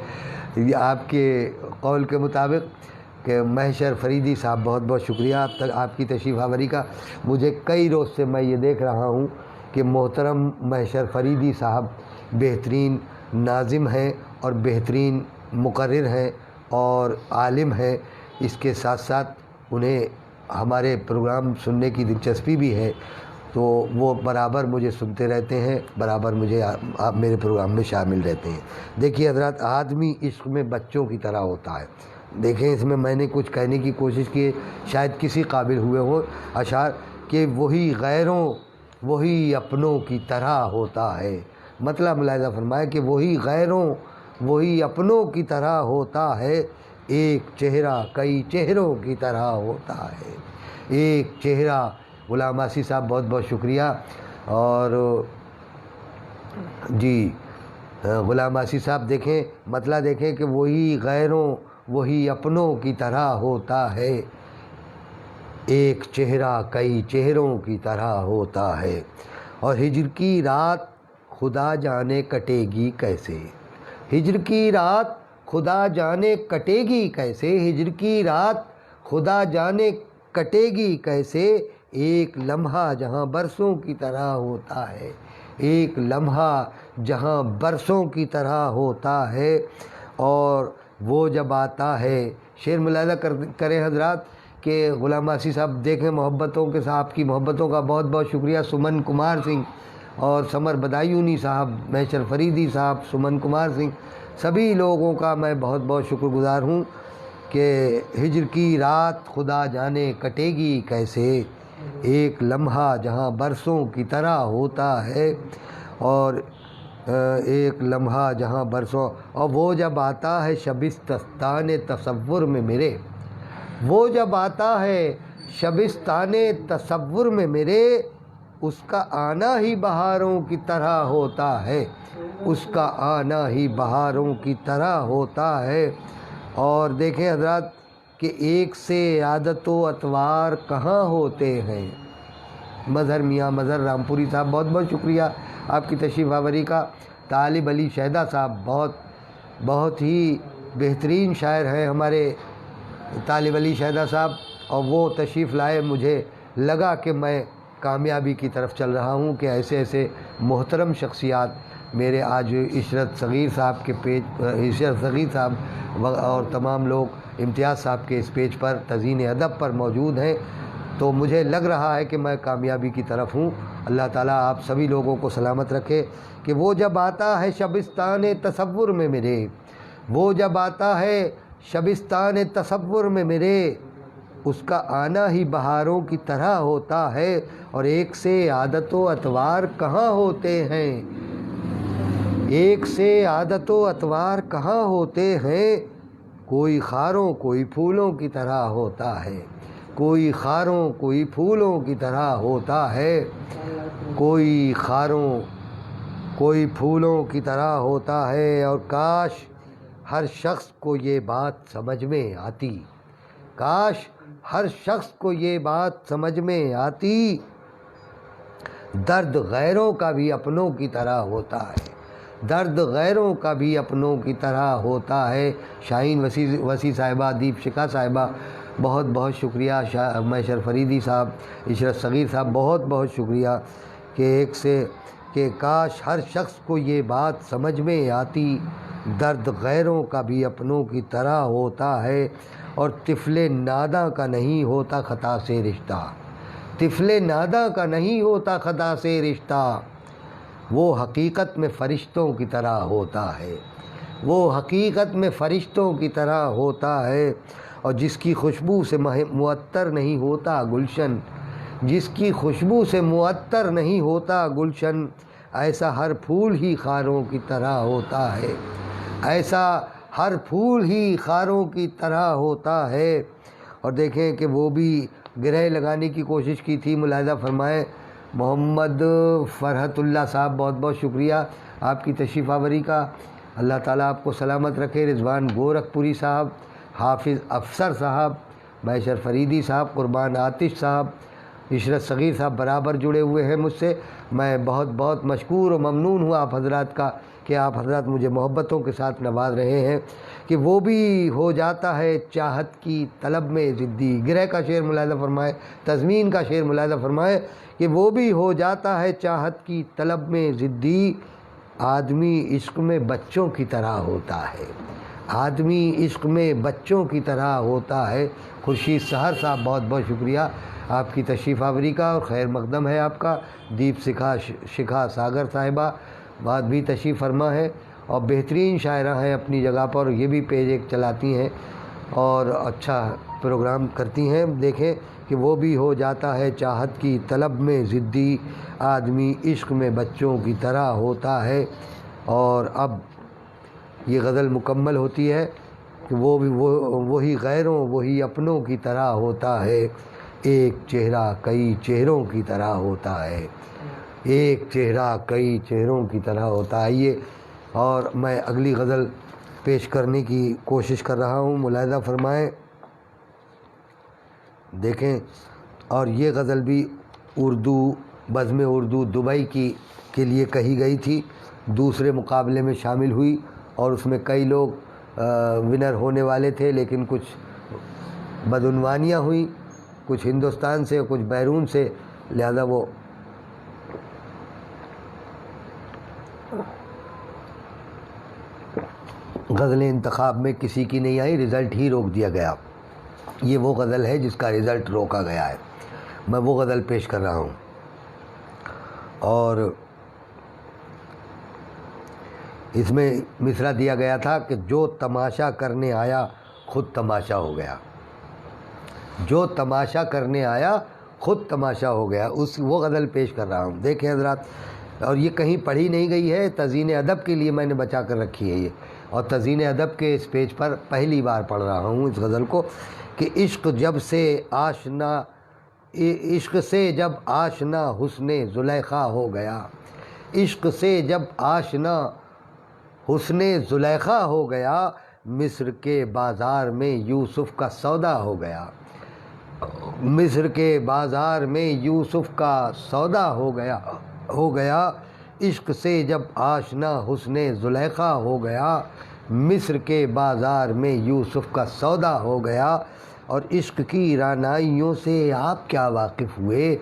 آپ کے قول کے مطابق۔ کہ محشر فریدی صاحب بہت بہت شکریہ آپ کی تشریف آوری کا۔ مجھے کئی روز سے میں یہ دیکھ رہا ہوں کہ محترم محشر فریدی صاحب بہترین ناظم ہیں اور بہترین مقرر ہیں اور عالم ہیں، اس کے ساتھ ساتھ انہیں ہمارے پروگرام سننے کی دلچسپی بھی ہے، تو وہ برابر مجھے سنتے رہتے ہیں، برابر مجھے میرے پروگرام میں شامل رہتے ہیں۔ دیکھیے حضرات، آدمی عشق میں بچوں کی طرح ہوتا ہے۔ دیکھیں، اس میں میں نے کچھ کہنے کی کوشش کی، شاید کسی قابل ہوئے ہوں اشعار کہ وہی غیروں وہی اپنوں کی طرح ہوتا ہے۔ مطلب ملاحظہ فرمایا کہ وہی غیروں وہی اپنوں کی طرح ہوتا ہے، ایک چہرہ کئی چہروں کی طرح ہوتا ہے۔ ایک چہرہ، غلام آسی صاحب بہت بہت شکریہ۔ اور جی غلام آسی صاحب دیکھیں، مطلب دیکھیں کہ وہی غیروں وہی اپنوں کی طرح ہوتا ہے، ایک چہرہ کئی چہروں کی طرح ہوتا ہے۔ اور ہجر کی رات خدا جانے کٹے گی کیسے، ہجر کی رات خدا جانے کٹے گی کیسے، ہجر کی رات خدا جانے کٹے گی کیسے، ایک لمحہ جہاں برسوں کی طرح ہوتا ہے، ایک لمحہ جہاں برسوں کی طرح ہوتا ہے۔ اور وہ جب آتا ہے، شعر ملاحظہ کریں حضرات کہ غلام آسی صاحب دیکھیں، محبتوں کے ساتھ آپ کی محبتوں کا بہت بہت شکریہ۔ سمن کمار سنگھ اور سمر بدایونی صاحب، محشر فریدی صاحب، سمن کمار سنگھ، سبھی لوگوں کا میں بہت بہت شکر گزار ہوں کہ ہجر کی رات خدا جانے کٹے گی کیسے، ایک لمحہ جہاں برسوں کی طرح ہوتا ہے، اور ایک لمحہ جہاں برسوں۔ اور وہ جب آتا ہے شبستان تصور میں میرے، وہ جب آتا ہے شبستان تصور میں میرے، اس کا آنا ہی بہاروں کی طرح ہوتا ہے، اس کا آنا ہی بہاروں کی طرح ہوتا ہے۔ اور دیکھیں حضرات کہ ایک سے عادت و اطوار کہاں ہوتے ہیں۔ مظہر میاں مظہر رامپوری صاحب بہت بہت شکریہ آپ کی تشریف آوری کا۔ طالب علی شہدہ صاحب بہت ہی بہترین شاعر ہیں ہمارے طالب علی شہدہ صاحب، اور وہ تشریف لائے، مجھے لگا کہ میں کامیابی کی طرف چل رہا ہوں کہ ایسے ایسے محترم شخصیات میرے آج عشرت صغیر صاحب کے پیج، عشرت صغیر صاحب اور تمام لوگ امتیاز صاحب کے اس پیج پر تزئین ادب پر موجود ہیں، تو مجھے لگ رہا ہے کہ میں کامیابی کی طرف ہوں۔ اللہ تعالیٰ آپ سبھی لوگوں کو سلامت رکھے۔ کہ وہ جب آتا ہے شبستان تصور میں میرے، وہ جب آتا ہے شبستان تصور میں میرے، اس کا آنا ہی بہاروں کی طرح ہوتا ہے، اور ایک سے عادت و اطوار کہاں ہوتے ہیں، ایک سے عادت و اطوار کہاں ہوتے ہیں، کوئی خاروں کوئی پھولوں کی طرح ہوتا ہے، کوئی خاروں کوئی پھولوں کی طرح ہوتا ہے، کوئی خاروں کوئی پھولوں کی طرح ہوتا ہے۔ اور کاش ہر شخص کو یہ بات سمجھ میں آتی، کاش ہر شخص کو یہ بات سمجھ میں آتی، درد غیروں کا بھی اپنوں کی طرح ہوتا ہے، درد غیروں کا بھی اپنوں کی طرح ہوتا ہے۔ شاہین وسیع صاحبہ، دیپ شکا صاحبہ بہت بہت شکریہ۔ محشر فریدی صاحب، عشرت صغیر صاحب بہت بہت شکریہ کہ ایک سے کہ کاش ہر شخص کو یہ بات سمجھ میں آتی، درد غیروں کا بھی اپنوں کی طرح ہوتا ہے، اور طفل ناداں کا نہیں ہوتا خطا سے رشتہ، طفل ناداں کا نہیں ہوتا خطا سے رشتہ، وہ حقیقت میں فرشتوں کی طرح ہوتا ہے، وہ حقیقت میں فرشتوں کی طرح ہوتا ہے۔ اور جس کی خوشبو سے معطر نہیں ہوتا گلشن، جس کی خوشبو سے معطر نہیں ہوتا گلشن، ایسا ہر پھول ہی خاروں کی طرح ہوتا ہے، ایسا ہر پھول ہی خاروں کی طرح ہوتا ہے۔ اور دیکھیں کہ وہ بھی گرہ لگانے کی کوشش کی تھی، ملاحظہ فرمائیں۔ محمد فرحت اللہ صاحب، بہت بہت شکریہ آپ کی تشریف آوری کا، اللہ تعالیٰ آپ کو سلامت رکھے۔ رضوان گورکھپوری صاحب، حافظ افسر صاحب، بیشر فریدی صاحب، قربان آتش صاحب، عشرت صغیر صاحب برابر جڑے ہوئے ہیں مجھ سے۔ میں بہت بہت مشکور و ممنون ہوں آپ حضرات کا کہ آپ حضرات مجھے محبتوں کے ساتھ نواز رہے ہیں۔ کہ وہ بھی ہو جاتا ہے چاہت کی طلب میں ضدی، گرہ کا شعر ملاحظہ فرمائے، تضمین کا شعر ملاحظہ فرمائے کہ وہ بھی ہو جاتا ہے چاہت کی طلب میں ضدی، آدمی عشق میں بچوں کی طرح ہوتا ہے، آدمی عشق میں بچوں کی طرح ہوتا ہے۔ خورشید سحر صاحب، بہت بہت شکریہ آپ کی تشریف آوری کا، اور خیر مقدم ہے آپ کا۔ دیپ شکھا ساگر صاحبہ بات بھی تشریف فرما ہے، اور بہترین شاعرہ ہیں اپنی جگہ پر، یہ بھی پیج ایک چلاتی ہیں اور اچھا پروگرام کرتی ہیں۔ دیکھیں کہ وہ بھی ہو جاتا ہے چاہت کی طلب میں ضدی، آدمی عشق میں بچوں کی طرح ہوتا ہے۔ اور اب یہ غزل مکمل ہوتی ہے کہ وہ بھی وہی غیروں وہی اپنوں کی طرح ہوتا ہے، ایک چہرہ کئی چہروں کی طرح ہوتا ہے، ایک چہرہ کئی چہروں کی طرح ہوتا ہے۔ یہ اور میں اگلی غزل پیش کرنے کی کوشش کر رہا ہوں، ملاحظہ فرمائیں۔ دیکھیں، اور یہ غزل بھی اردو بزم اردو دبئی کے لیے کہی گئی تھی، دوسرے مقابلے میں شامل ہوئی، اور اس میں کئی لوگ ونر ہونے والے تھے، لیکن کچھ بدعنوانیاں ہوئیں، کچھ ہندوستان سے کچھ بیرون سے، لہذا وہ غزل انتخاب میں کسی کی نہیں آئی، رزلٹ ہی روک دیا گیا۔ یہ وہ غزل ہے جس کا رزلٹ روکا گیا ہے، میں وہ غزل پیش کر رہا ہوں۔ اور اس میں مصرع دیا گیا تھا کہ جو تماشا کرنے آیا خود تماشا ہو گیا، جو تماشا کرنے آیا خود تماشا ہو گیا، وہ غزل پیش کر رہا ہوں۔ دیکھیں حضرات، اور یہ کہیں پڑھی نہیں گئی ہے، تزئین ادب کے لیے میں نے بچا کر رکھی ہے یہ، اور تزئین ادب کے اس پیج پر پہلی بار پڑھ رہا ہوں اس غزل کو کہ عشق سے جب آشنا حسن زلیخا ہو گیا، عشق سے جب آشنا حسن زلیخا ہو گیا، مصر کے بازار میں یوسف کا سودا ہو گیا، مصر کے بازار میں یوسف کا سودا ہو گیا، عشق سے جب آشنا حسن زلیخا ہو گیا، مصر کے بازار میں یوسف کا سودا ہو گیا۔ اور عشق کی رعنائیوں سے آپ کیا واقف ہوئے،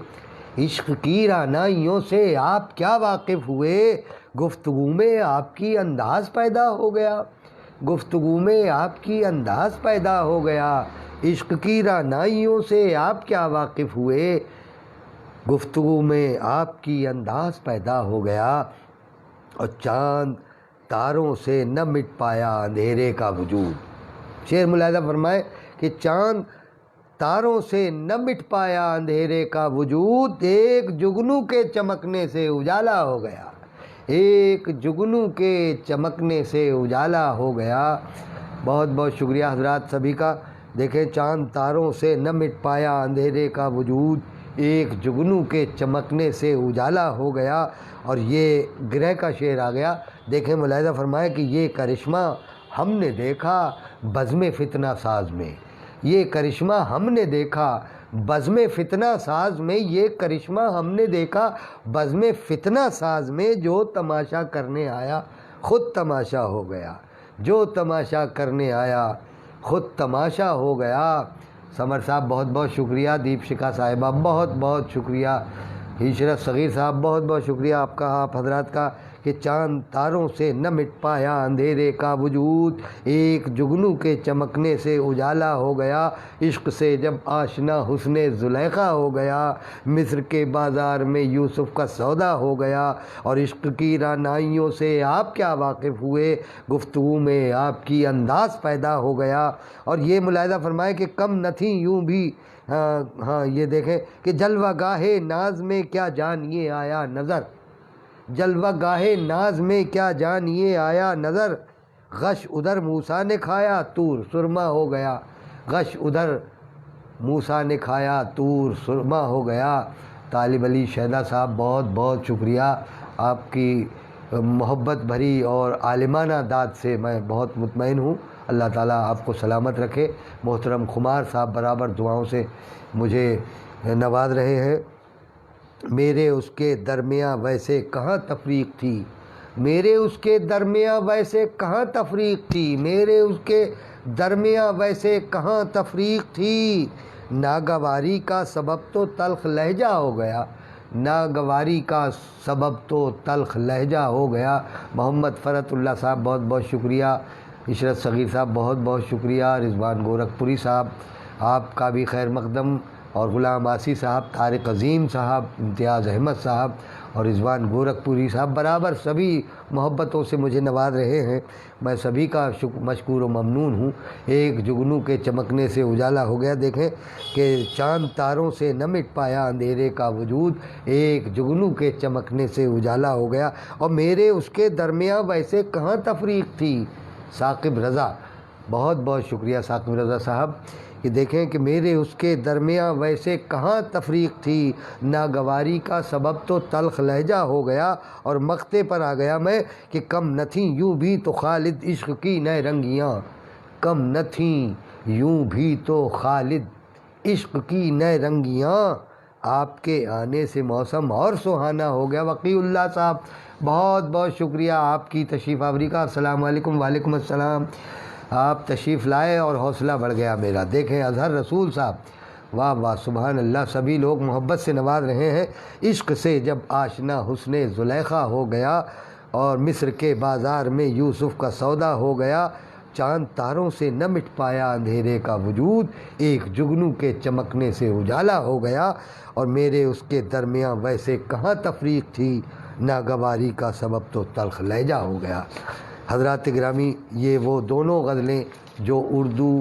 عشق کی رعنائیوں سے آپ کیا واقف ہوئے، گفتگو میں آپ کی انداز پیدا ہو گیا، گفتگو میں آپ کی انداز پیدا ہو گیا، عشق کی رعنائیوں سے آپ کیا واقف ہوئے، گفتگو میں آپ کی انداز پیدا ہو گیا۔ اور چاند تاروں سے نہ مٹ پایا اندھیرے کا وجود، شعر ملاحظہ فرمائے کہ چاند تاروں سے نہ مٹ پایا اندھیرے کا وجود، ایک جگنو کے چمکنے سے اجالا ہو گیا، ایک جگنو کے چمکنے سے اجالا ہو گیا۔ بہت بہت شکریہ حضرات سبھی کا۔ دیکھیں، چاند تاروں سے نہ مٹ پایا اندھیرے کا وجود، ایک جگنو کے چمکنے سے اجالا ہو گیا۔ اور یہ گرہ کا شعر آ گیا۔ دیکھیں، ملاحظہ فرمائے کہ یہ کرشمہ ہم نے دیکھا بزم فتنہ ساز میں، یہ کرشمہ ہم نے دیکھا بزم فتنہ ساز میں، یہ کرشمہ ہم نے دیکھا بزم فتنہ ساز میں، جو تماشا کرنے آیا خود تماشا ہو گیا، جو تماشا کرنے آیا خود تماشا ہو گیا۔ سمر صاحب بہت بہت شکریہ، دیپ شکھا صاحبہ بہت بہت شکریہ، عشرت صغیر صاحب بہت بہت شکریہ آپ کا، آپ حضرات کا کہ چاند تاروں سے نہ مٹ پایا اندھیرے کا وجود، ایک جگنو کے چمکنے سے اجالا ہو گیا، عشق سے جب آشنا حسن زلیخا ہو گیا، مصر کے بازار میں یوسف کا سودا ہو گیا، اور عشق کی رعنائیوں سے آپ کیا واقف ہوئے، گفتگو میں آپ کی انداز پیدا ہو گیا۔ اور یہ ملاحظہ فرمائے کہ کم نہ تھیں یوں بھی، ہاں یہ دیکھیں کہ جلوہ گاہ ناز میں کیا جان یہ آیا نظر، جلوہ گاہ ناز میں کیا جان یہ آیا نظر، غش ادھر موسیٰ نے کھایا طور سرما ہو گیا، غش ادھر موسیٰ نے کھایا طور سرما ہو گیا۔ طالب علی شیدا صاحب بہت بہت شکریہ، آپ کی محبت بھری اور عالمانہ داد سے میں بہت مطمئن ہوں، اللہ تعالیٰ آپ کو سلامت رکھے۔ محترم خمار صاحب برابر دعاؤں سے مجھے نواز رہے ہیں۔ میرے اس کے درمیاں ویسے کہاں تفریق تھی، میرے اس کے درمیاں ویسے کہاں تفریق تھی، میرے اس کے درمیاں ویسے کہاں تفریق تھی، ناگواری کا سبب تو تلخ لہجہ ہو گیا، ناگواری کا سبب تو تلخ لہجہ ہو گیا۔ محمد فرت اللہ صاحب بہت بہت شکریہ، عشرت صغیر صاحب بہت بہت شکریہ، رضوان گورکھپوری صاحب آپ کا بھی خیر مقدم، اور غلام آسی صاحب، طارق عظیم صاحب، امتیاز احمد صاحب اور رضوان گورکھپوری صاحب برابر سبھی محبتوں سے مجھے نواز رہے ہیں، میں سبھی کا مشکور و ممنون ہوں۔ ایک جگنو کے چمکنے سے اجالا ہو گیا، دیکھیں کہ چاند تاروں سے نہ مٹ پایا اندھیرے کا وجود، ایک جگنو کے چمکنے سے اجالا ہو گیا، اور میرے اس کے درمیاں ویسے کہاں تفریق تھی۔ ثاقب رضا بہت بہت شکریہ ثاقب رضا صاحب، کہ دیکھیں کہ میرے اس کے درمیاں ویسے کہاں تفریق تھی، ناگواری کا سبب تو تلخ لہجہ ہو گیا، اور مقتے پر آ گیا میں کہ کم نہ تھیں یوں بھی تو خالد عشق کی نئے رنگیاں، کم نہ تھیں یوں بھی تو خالد عشق کی نئے رنگیاں، آپ کے آنے سے موسم اور سہانا ہو گیا۔ وقی اللہ صاحب بہت بہت شکریہ آپ کی تشریف آوری کا، السلام علیکم۔ وعلیکم السلام، آپ تشریف لائے اور حوصلہ بڑھ گیا میرا۔ دیکھیں اظہر رسول صاحب، واہ واہ سبحان اللہ، سبھی لوگ محبت سے نواز رہے ہیں۔ عشق سے جب آشنا حسن زلیخا ہو گیا، اور مصر کے بازار میں یوسف کا سودا ہو گیا، چاند تاروں سے نہ مٹ پایا اندھیرے کا وجود، ایک جگنو کے چمکنے سے اجالا ہو گیا، اور میرے اس کے درمیاں ویسے کہاں تفریق تھی، ناگواری کا سبب تو تلخ لہجہ ہو گیا۔ حضرات گرامی، یہ وہ دونوں غزلیں جو اردو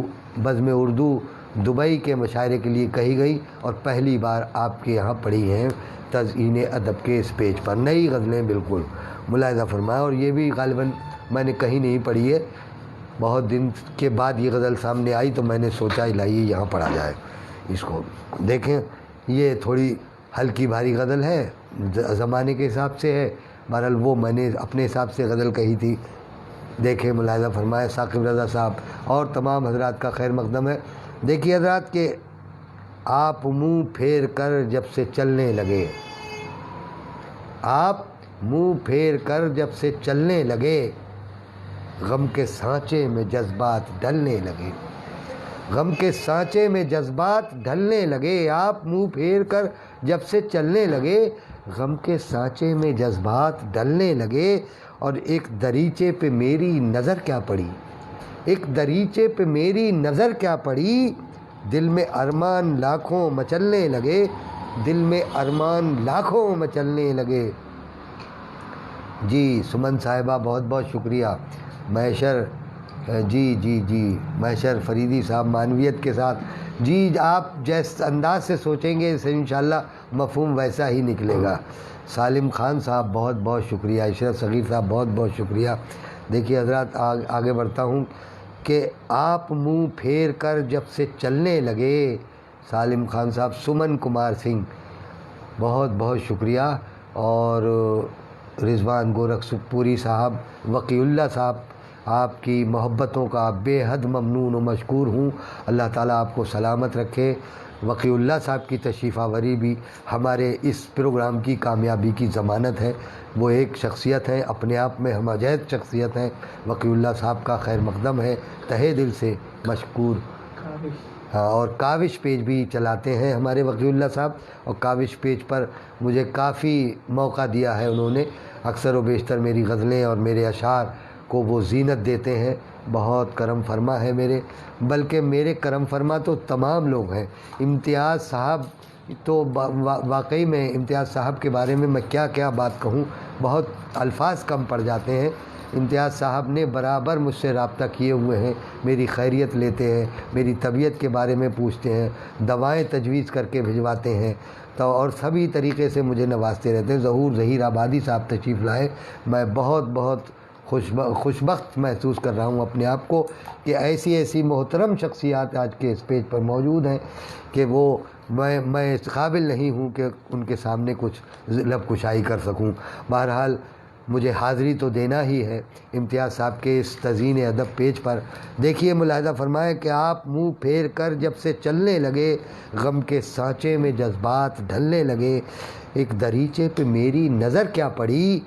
بزم اردو دبئی کے مشاعرے کے لیے کہی گئی اور پہلی بار آپ کے یہاں پڑھی ہیں تزئین ادب کے اس پیج پر، نئی غزلیں بالکل ملاحظہ فرمایا، اور یہ بھی غالباً میں نے کہیں نہیں پڑھی ہے، بہت دن کے بعد یہ غزل سامنے آئی تو میں نے سوچا لائیے یہاں پڑھا جائے اس کو۔ دیکھیں یہ تھوڑی ہلکی بھاری غزل ہے، زمانے کے حساب سے ہے، بہرحال وہ میں نے اپنے حساب سے غزل کہی تھی۔ دیکھیں ملاحظہ فرمائے ثاقب رضا صاحب اور تمام حضرات کا خیر مقدم ہے۔ دیکھیے حضرات کہ آپ منہ پھیر کر جب سے چلنے لگے، آپ منہ پھیر کر جب سے چلنے لگے، غم کے سانچے میں جذبات ڈھلنے لگے، غم کے سانچے میں جذبات ڈھلنے لگے، آپ منہ پھیر کر جب سے چلنے لگے، غم کے سانچے میں جذبات ڈھلنے لگے، اور ایک دریچے پہ میری نظر کیا پڑی، ایک دریچے پہ میری نظر کیا پڑی، دل میں ارمان لاکھوں مچلنے لگے، دل میں ارمان لاکھوں مچلنے لگے۔ جی سمن صاحبہ بہت بہت شکریہ، محشر جی محشر فریدی صاحب معنویت کے ساتھ، جی آپ جیس انداز سے سوچیں گے اسے انشاءاللہ مفہوم ویسا ہی نکلے گا۔ سالم خان صاحب بہت بہت شکریہ، عشرت صغیر صاحب بہت بہت شکریہ۔ دیکھیے حضرات آگے بڑھتا ہوں کہ آپ منہ پھیر کر جب سے چلنے لگے، سالم خان صاحب، سمن کمار سنگھ بہت بہت شکریہ، اور رضوان گورکھپوری صاحب، وقی اللہ صاحب، آپ کی محبتوں کا بے حد ممنون و مشکور ہوں، اللہ تعالیٰ آپ کو سلامت رکھے۔ وقی اللہ صاحب کی تشریف آوری بھی ہمارے اس پروگرام کی کامیابی کی ضمانت ہے، وہ ایک شخصیت ہے، اپنے آپ میں ہم عجیب شخصیت ہیں، وقی اللہ صاحب کا خیر مقدم ہے، تہہ دل سے مشکور۔ اور کاوش پیج بھی چلاتے ہیں ہمارے وقی اللہ صاحب، اور کاوش پیج پر مجھے کافی موقع دیا ہے انہوں نے، اکثر و بیشتر میری غزلیں اور میرے اشعار کو وہ زینت دیتے ہیں. بہت کرم فرما ہے میرے، بلکہ میرے کرم فرما تو تمام لوگ ہیں. امتیاز صاحب تو واقعی میں امتیاز صاحب کے بارے میں کیا کیا بات کہوں، بہت الفاظ کم پڑ جاتے ہیں. امتیاز صاحب نے برابر مجھ سے رابطہ کیے ہوئے ہیں، میری خیریت لیتے ہیں، میری طبیعت کے بارے میں پوچھتے ہیں، دوائیں تجویز کر کے بھجواتے ہیں تو اور سبھی طریقے سے مجھے نوازتے رہتے ہیں. ظہیر آبادی صاحب تشریف لائے. میں بہت خوشبخت محسوس کر رہا ہوں اپنے آپ کو کہ ایسی محترم شخصیات آج کے اس پیج پر موجود ہیں کہ وہ میں اس قابل نہیں ہوں کہ ان کے سامنے کچھ لب کشائی کر سکوں. بہرحال مجھے حاضری تو دینا ہی ہے امتیاز صاحب کے اس تزئین ادب پیج پر. دیکھیے، ملاحظہ فرمائیں کہ آپ منہ پھیر کر جب سے چلنے لگے، غم کے سانچے میں جذبات ڈھلنے لگے. ایک دریچے پہ میری نظر کیا پڑی،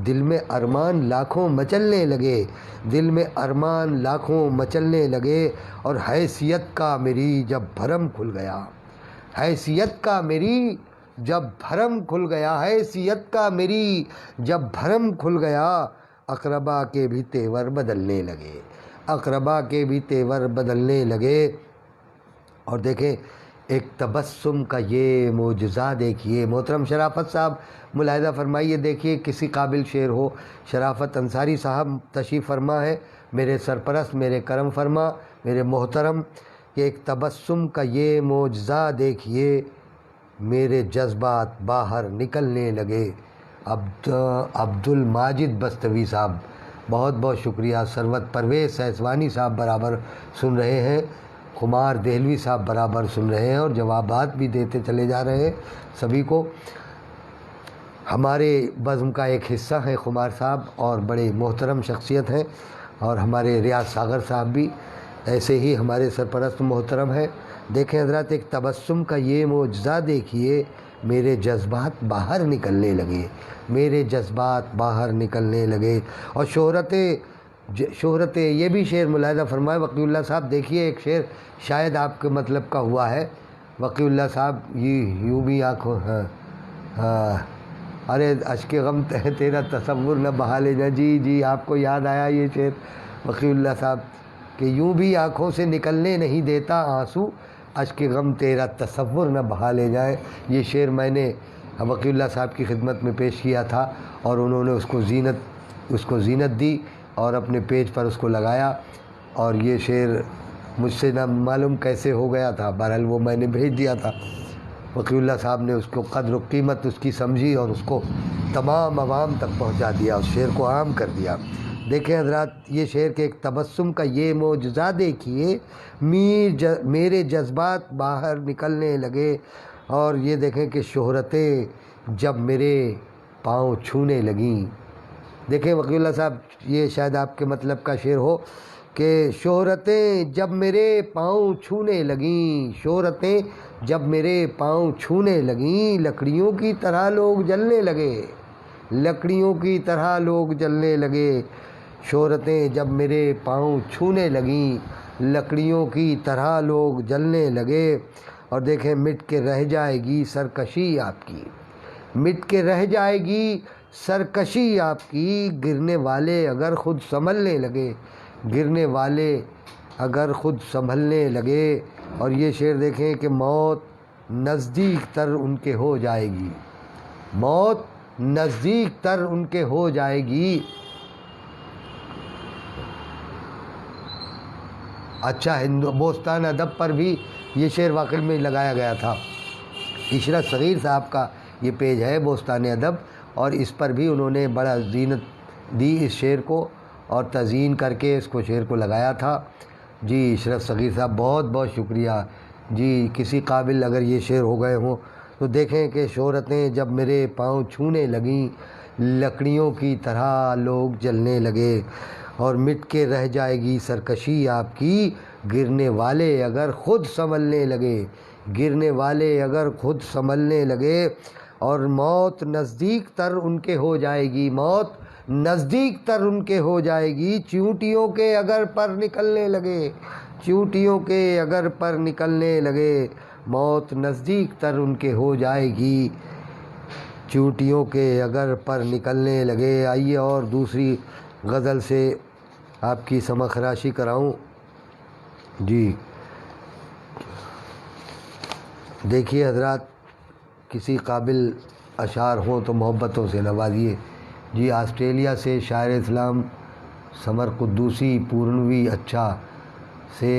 دل میں ارمان لاکھوں مچلنے لگے، دل میں ارمان لاکھوں مچلنے لگے. اور حیثیت کا میری جب بھرم کھل گیا، حیثیت کا میری جب بھرم کھل گیا، حیثیت کا میری جب بھرم کھل گیا، اقربا کے بھی تیور بدلنے لگے، اقربا کے بھی تیور بدلنے لگے. اور دیکھیں ایک تبسم کا یہ معجزہ دیکھیے. محترم شرافت صاحب ملاحظہ فرمائیے، دیکھیے کسی قابل شعر ہو. شرافت انصاری صاحب تشریف فرما ہے، میرے سرپرست، میرے کرم فرما، میرے محترم. کہ ایک تبسم کا یہ معجزہ دیکھیے، میرے جذبات باہر نکلنے لگے. عبد الماجد بستوی صاحب بہت شکریہ. سروت پرویز سہسوانی صاحب برابر سن رہے ہیں، خمار دہلوی صاحب برابر سن رہے ہیں اور جوابات بھی دیتے چلے جا رہے ہیں سبھی کو. ہمارے بزم کا ایک حصہ ہے خمار صاحب اور بڑے محترم شخصیت ہیں. اور ہمارے ریاض ساغر صاحب بھی ایسے ہی ہمارے سرپرست محترم ہیں. دیکھیں حضرات، ایک تبسم کا یہ معجزہ دیکھیے، میرے جذبات باہر نکلنے لگے، میرے جذبات باہر نکلنے لگے. اور شہرت یہ بھی شعر ملاحظہ فرمائے وقی اللہ صاحب. دیکھیے ایک شعر شاید آپ کے مطلب کا ہوا ہے وقی اللہ صاحب. یہ یوں بھی آنکھوں ارے اشک غم تیرا تصور نہ بہا لے جا. جی آپ کو یاد آیا یہ شعر وقی اللہ صاحب کہ یوں بھی آنکھوں سے نکلنے نہیں دیتا آنسو، اشک غم تیرا تصور نہ بہا لے جائے. یہ شعر میں نے وقی اللہ صاحب کی خدمت میں پیش کیا تھا اور انہوں نے اس کو زینت دی اور اپنے پیج پر اس کو لگایا. اور یہ شعر مجھ سے نہ معلوم کیسے ہو گیا تھا، بہرحال وہ میں نے بھیج دیا تھا. وقی اللہ صاحب نے اس کو قدر و قیمت اس کی سمجھی اور اس کو تمام عوام تک پہنچا دیا، اس شعر کو عام کر دیا. دیکھیں حضرات، یہ شعر کے ایک تبسم کا یہ معجزہ دیکھیے، میرے جذبات باہر نکلنے لگے. اور یہ دیکھیں کہ شہرتیں جب میرے پاؤں چھونے لگیں. دیکھیں وقی اللہ صاحب، یہ شاید آپ کے مطلب کا شعر ہو کہ شہرتیں جب میرے پاؤں چھونے لگیں، شہرتیں جب میرے پاؤں چھونے لگیں، لکڑیوں کی طرح لوگ جلنے لگے، لکڑیوں کی طرح لوگ جلنے لگے. شہرتیں جب میرے پاؤں چھونے لگیں، لکڑیوں کی طرح لوگ جلنے لگے. اور دیکھیں مٹ کے رہ جائے گی سرکشی آپ کی، مٹ کے رہ جائے گی سرکشی آپ کی، گرنے والے اگر خود سنبھلنے لگے، گرنے والے اگر خود سنبھلنے لگے. اور یہ شعر دیکھیں کہ موت نزدیک تر ان کے ہو جائے گی، موت نزدیک تر ان کے ہو جائے گی. اچھا، بوستان ادب پر بھی یہ شعر واقعی میں لگایا گیا تھا. عشرت صغیر صاحب کا یہ پیج ہے بوستان ادب، اور اس پر بھی انہوں نے بڑا زینت دی اس شعر کو اور تزئین کر کے اس کو شعر کو لگایا تھا. جی عشرت صغیر صاحب بہت شکریہ. جی کسی قابل اگر یہ شعر ہو گئے ہوں تو دیکھیں کہ شہرتیں جب میرے پاؤں چھونے لگیں، لکڑیوں کی طرح لوگ جلنے لگے. اور مٹ کے رہ جائے گی سرکشی آپ کی، گرنے والے اگر خود سنبھلنے لگے، گرنے والے اگر خود سنبھلنے لگے. اور موت نزدیک تر ان کے ہو جائے گی، موت نزدیک تر ان کے ہو جائے گی، چیونٹیوں کے اگر پر نکلنے لگے، چیونٹیوں کے اگر پر نکلنے لگے، موت نزدیک تر ان کے ہو جائے گی، چوٹیوں کے اگر پر نکلنے لگے۔ آئیے اور دوسری غزل سے آپ کی سمع خراشی کراؤں۔ جی دیکھیے حضرات، کسی قابل اشعار ہوں تو محبتوں سے نوازیے۔ جی آسٹریلیا سے شاعر اسلام سمر قدوسی پورنوی اچھا سے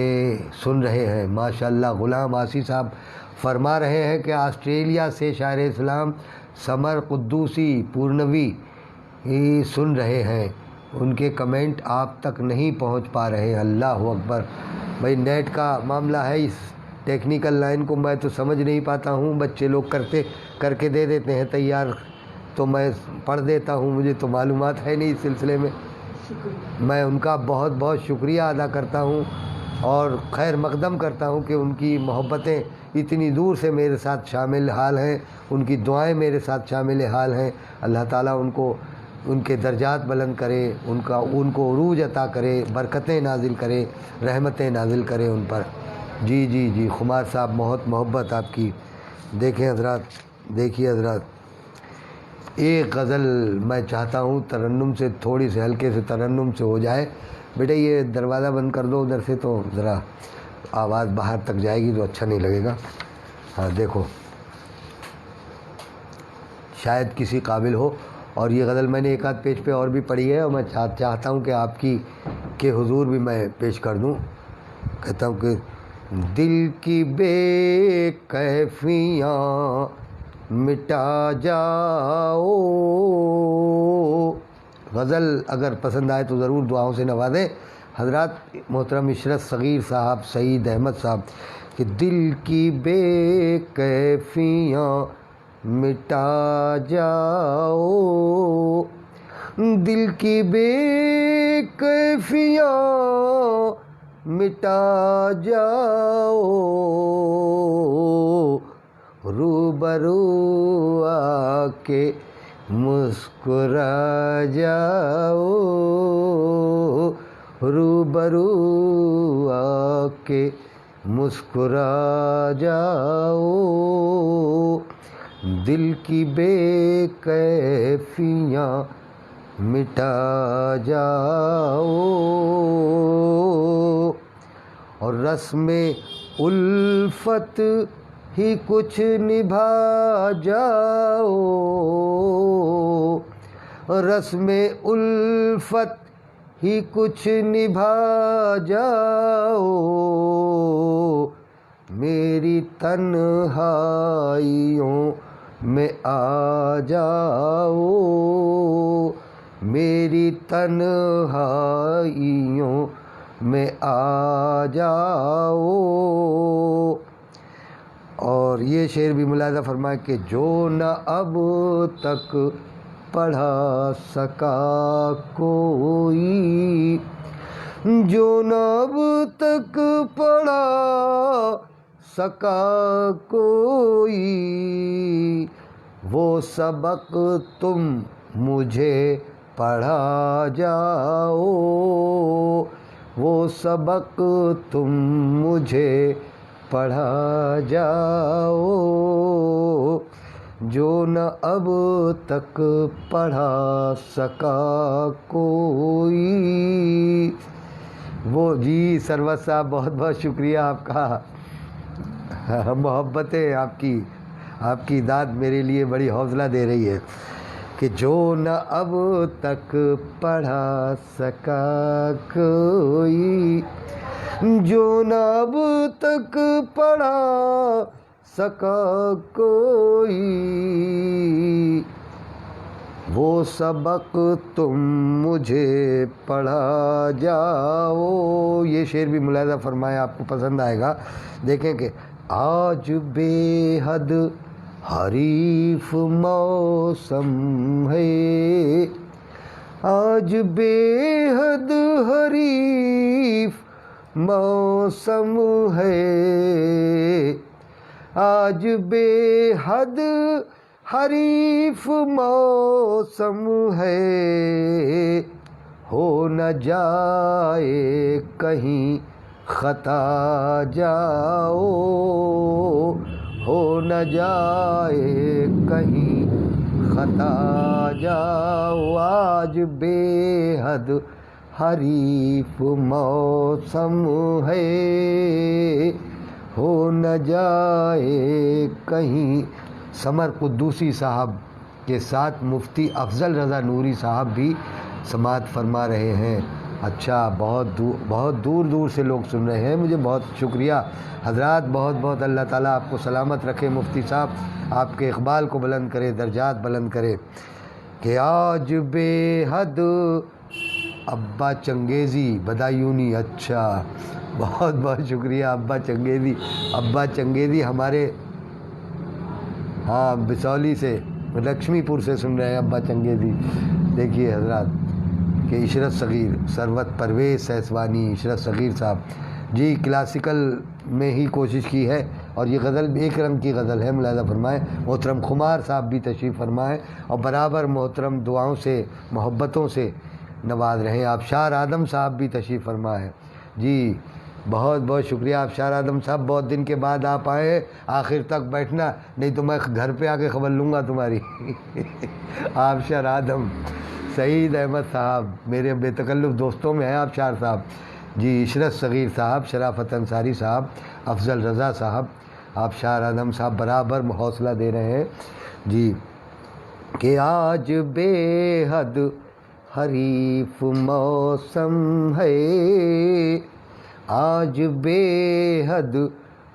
سن رہے ہیں، ماشاءاللہ۔ غلام آسی صاحب فرما رہے ہیں کہ آسٹریلیا سے شاعر اسلام سمر قدوسی پورنوی سن رہے ہیں، ان کے کمنٹ آپ تک نہیں پہنچ پا رہے۔ اللہ اکبر۔ بھائی نیٹ کا معاملہ ہے، اس ٹیکنیکل لائن کو میں تو سمجھ نہیں پاتا ہوں، بچے لوگ کر کے دے دیتے ہیں تیار، تو میں پڑھ دیتا ہوں، مجھے تو معلومات ہے نہیں اس سلسلے میں۔ میں ان کا بہت بہت شکریہ ادا کرتا ہوں اور خیر مقدم کرتا ہوں کہ ان کی محبتیں اتنی دور سے میرے ساتھ شامل حال ہیں، ان کی دعائیں میرے ساتھ شامل حال ہیں۔ اللہ تعالیٰ ان کو ان کے درجات بلند کرے، ان کو عروج عطا کرے، برکتیں نازل کرے، رحمتیں نازل کرے ان پر۔ جی جی جی خمار صاحب بہت محبت آپ کی۔ دیکھیں حضرات، دیکھیے حضرات، ایک غزل میں چاہتا ہوں ترنم سے، تھوڑی سے ہلکے سے ترنم سے ہو جائے۔ بیٹا یہ دروازہ بند کر دو ادھر سے، تو ذرا آواز باہر تک جائے گی تو اچھا نہیں لگے گا۔ ہاں دیکھو، شاید کسی قابل ہو۔ اور یہ غزل میں نے ایک آدھ پیج پہ اور بھی پڑھی ہے، اور میں چاہتا ہوں کہ آپ کے حضور بھی میں پیش کر دوں۔ کہتا ہوں کہ دل کی بے کیفیاں مٹا جاؤ۔ غزل اگر پسند آئے تو ضرور دعاؤں سے نوازیں حضرات۔ محترم عشرت صغیر صاحب، سعید احمد صاحب، کہ دل کی بے کیفیاں مٹا جاؤ، دل کی بے کیفیاں مٹا جاؤ، روبرو آ کے مسکرا جاؤ، روبرو آ کے مسکرا جاؤ، دل کی بے کیفیاں مٹا جاؤ، اور رسم الفت ہی کچھ نبھا جاؤ، رسم الفت ہی کچھ نبھا جاؤ، میری تنہائیوں میں آ جاؤ، میری تنہائیوں میں آ جاؤ۔ اور یہ شعر بھی ملاحظہ فرمائے کہ جو نہ اب تک پڑھا سکا کوئی، جو نہ اب تک پڑھا سکا کوئی، وہ سبق تم مجھے پڑھا جاؤ، وہ سبق تم مجھے پڑھا جاؤ، جو نہ اب تک پڑھا سکا کوئی۔ وہ جی سرور صاحب بہت بہت شکریہ آپ کا، محبتیں آپ کی داد میرے لیے بڑی حوصلہ دے رہی ہے کہ جو نہ اب تک پڑھا سکا کوئی، جو نہ اب تک پڑھا سکا کوئی، وہ سبق تم مجھے پڑھا جاؤ۔ یہ شعر بھی ملاحظہ فرمائے، آپ کو پسند آئے گا۔ دیکھیں کہ آج بے حد حریف موسم ہے، آج بے حد حریف موسم ہے، آج بے حد حریف موسم ہے، ہو نہ جائے کہیں خطا جاؤ، ہو نہ جائے کہیں خطا جاؤ، آج بے حد حریف موسم ہے، ہو نہ جائے کہیں۔ سمر قدوسی صاحب کے ساتھ مفتی افضل رضا نوری صاحب بھی سماعت فرما رہے ہیں۔ اچھا، بہت دور دور سے لوگ سن رہے ہیں، مجھے بہت شکریہ حضرات، بہت بہت اللہ تعالیٰ آپ کو سلامت رکھے، مفتی صاحب آپ کے اقبال کو بلند کرے، درجات بلند کرے۔ کہ آج بے حد ابا چنگیزی بدایونی، اچھا بہت بہت شکریہ ابا چنگیزی۔ ابا چنگیزی ہمارے بسولی سے، لکشمی پور سے سن رہے ہیں ابا چنگیزی۔ دیکھیے حضرات کہ عشرت صغیر ثروت پرویز سیسوانی، عشرت صغیر صاحب جی کلاسیکل میں ہی کوشش کی ہے، اور یہ غزل ایک رنگ کی غزل ہے، ملاحظہ فرمائیں۔ محترم خمار صاحب بھی تشریف فرمائیں، اور برابر محترم دعاؤں سے محبتوں سے نواز رہے ہیں۔ آبشار آدم صاحب بھی تشریف فرمائیں جی، بہت بہت شکریہ آبشار آدم صاحب، بہت دن کے بعد آپ آئے ہیں، آخر تک بیٹھنا، نہیں تو میں گھر پہ آ کے خبر لوں گا تمہاری۔ آبشار آدم، سعید احمد صاحب میرے بے تکلف دوستوں میں ہیں آبشار صاحب جی، عشرت صغیر صاحب، شرافت انصاری صاحب، افضل رضا صاحب، آبشار آدم صاحب برابر حوصلہ دے رہے ہیں جی۔ کہ آج بے حد حریف موسم ہے، آج بے حد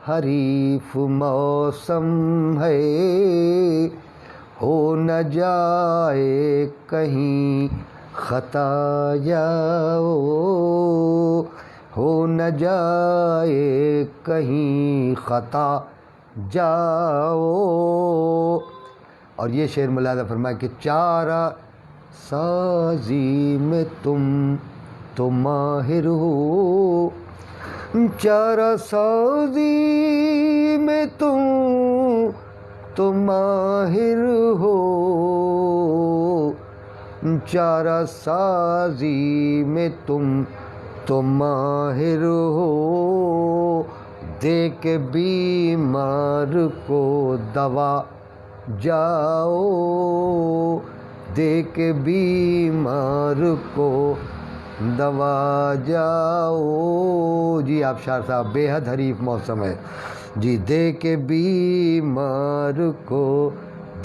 حریف موسم ہے، ہو نہ جائے کہیں خطا جاؤ، ہو نہ جائے کہیں خطا جاؤ۔ اور یہ شعر ملاحظہ فرمائے کہ چارہ سازی میں تم تو ماہر ہو، چارہ سازی میں تم تو ماہر ہو، چارہ سازی میں تم تو ماہر ہو، دے کے بیمار کو دوا جاؤ، دے کے بیمار کو دوا جاؤ جی۔ آبشار صاحب بے حد حریف موسم ہے جی، دے کے بیمار کو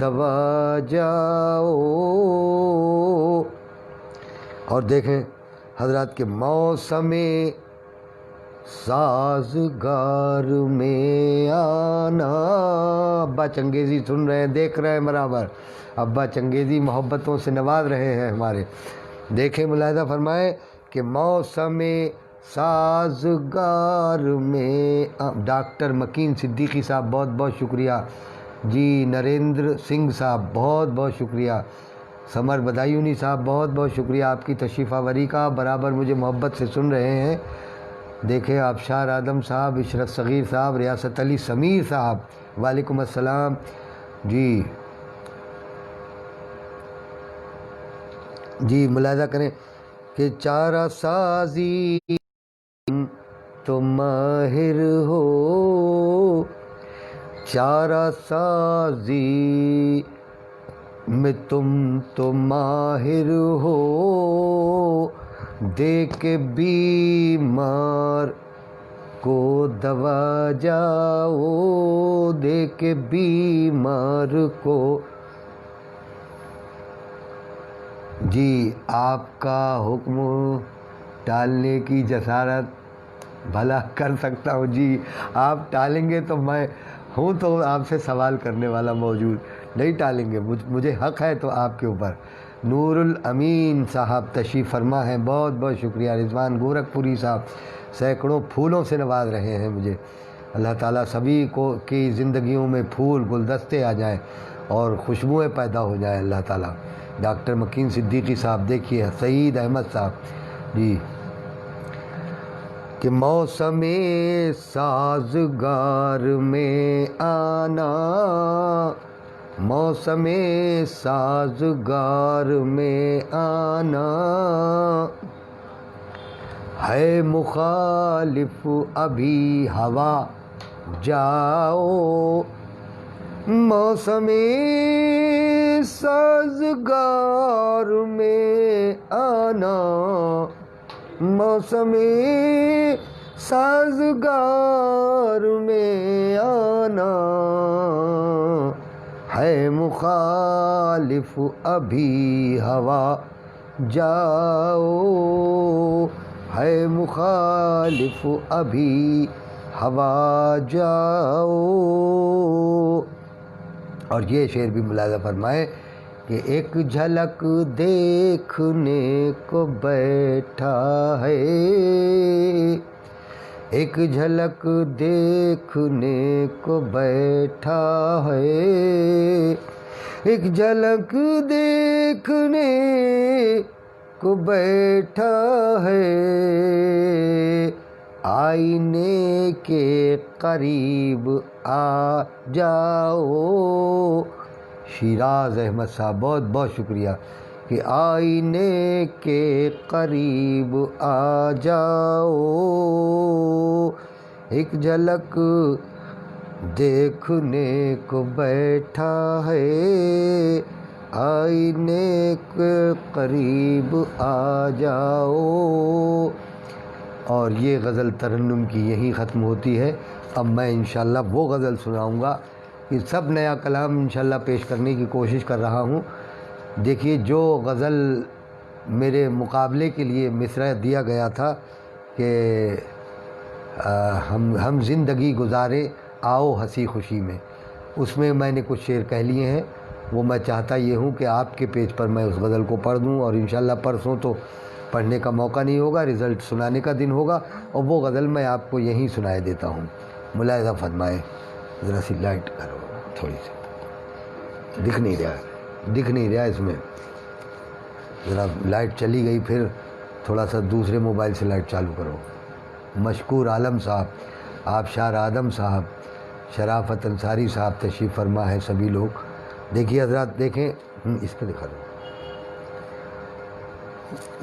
دوا جاؤ۔ اور دیکھیں حضرات کے موسم سازگار میں آنا، ابا چنگیزی سن رہے ہیں، دیکھ رہے ہیں برابر، ابا چنگیزی محبتوں سے نواز رہے ہیں ہمارے۔ دیکھیں ملاحظہ فرمائیں کہ موسم سازگار میں ڈاکٹر مکین صدیقی صاحب بہت بہت شکریہ جی، نریندر سنگھ صاحب بہت بہت شکریہ، سمر بدایونی صاحب بہت بہت شکریہ آپ کی تشریف آوری کا، برابر مجھے محبت سے سن رہے ہیں۔ دیکھیں آبشار آدم صاحب، عشرت صغیر صاحب، ریاست علی سمیر صاحب وعلیکم السلام جی جی، ملاحظہ کریں کہ چارہ سازی تم ماہر ہو، چارہ سازی میں تم تو ماہر ہو، دے کے بیمار کو دوا جاؤ، دے کے بیمار کو جی۔ آپ کا حکم ٹالنے کی جسارت بھلا کر سکتا ہوں جی، آپ ٹالیں گے تو میں ہوں تو آپ سے سوال کرنے والا موجود، نہیں ٹالیں گے، مجھے حق ہے تو آپ کے اوپر۔ نور الامین صاحب تشریف فرما ہیں، بہت بہت شکریہ۔ رضوان گورکھپوری صاحب سینکڑوں پھولوں سے نواز رہے ہیں مجھے، اللہ تعالیٰ سبھی کو کی زندگیوں میں پھول گلدستے آ جائیں اور خوشبوئیں پیدا ہو جائیں اللہ تعالیٰ۔ ڈاکٹر مکین صدیقی صاحب دیکھیے، سعید احمد صاحب جی، کہ موسم سازگار میں آنا، موسم سازگار میں آنا، ہے مخالف ابھی ہوا جاؤ، موسم سازگار میں آنا، موسم سازگار میں آنا، ہے مخالف ابھی ہوا جاؤ، ہے مخالف ابھی ہوا جاؤ۔ اور یہ شعر بھی ملاحظہ فرمائے کہ ایک جھلک دیکھنے کو بیٹھا ہے، ایک جھلک دیکھنے کو بیٹھا ہے، ایک جھلک دیکھنے کو بیٹھا ہے، آئینے کے قریب آ جاؤ۔ شیراز احمد صاحب بہت بہت شکریہ کہ آئینے کے قریب آ جاؤ، ایک جھلک دیکھنے کو بیٹھا ہے، آئینے کے قریب آ جاؤ۔ اور یہ غزل ترنم کی یہیں ختم ہوتی ہے۔ اب میں انشاءاللہ وہ غزل سناؤں گا کہ سب نیا کلام انشاءاللہ پیش کرنے کی کوشش کر رہا ہوں۔ دیکھیے جو غزل میرے مقابلے کے لیے مصرع دیا گیا تھا کہ ہم زندگی گزارے آؤ ہنسی خوشی میں، اس میں نے کچھ شعر کہہ لیے ہیں، وہ میں چاہتا یہ ہوں کہ آپ کے پیج پر میں اس غزل کو پڑھ دوں، اور انشاءاللہ پرسوں تو پڑھنے کا موقع نہیں ہوگا، رزلٹ سنانے کا دن ہوگا، اور وہ غزل میں آپ کو یہیں سنائے دیتا ہوں۔ ملاحظہ فرمائے، ذرا سی لائٹ کرو تھوڑی سی، دکھ نہیں رہا اس میں، ذرا لائٹ چلی گئی، پھر تھوڑا سا دوسرے موبائل سے لائٹ چالو کرو۔ مشکور عالم صاحب، آبشار آدم صاحب، شرافت انصاری صاحب تشریف فرما ہے، سبھی لوگ دیکھیے حضرات، دیکھیں اس پہ دکھا دو،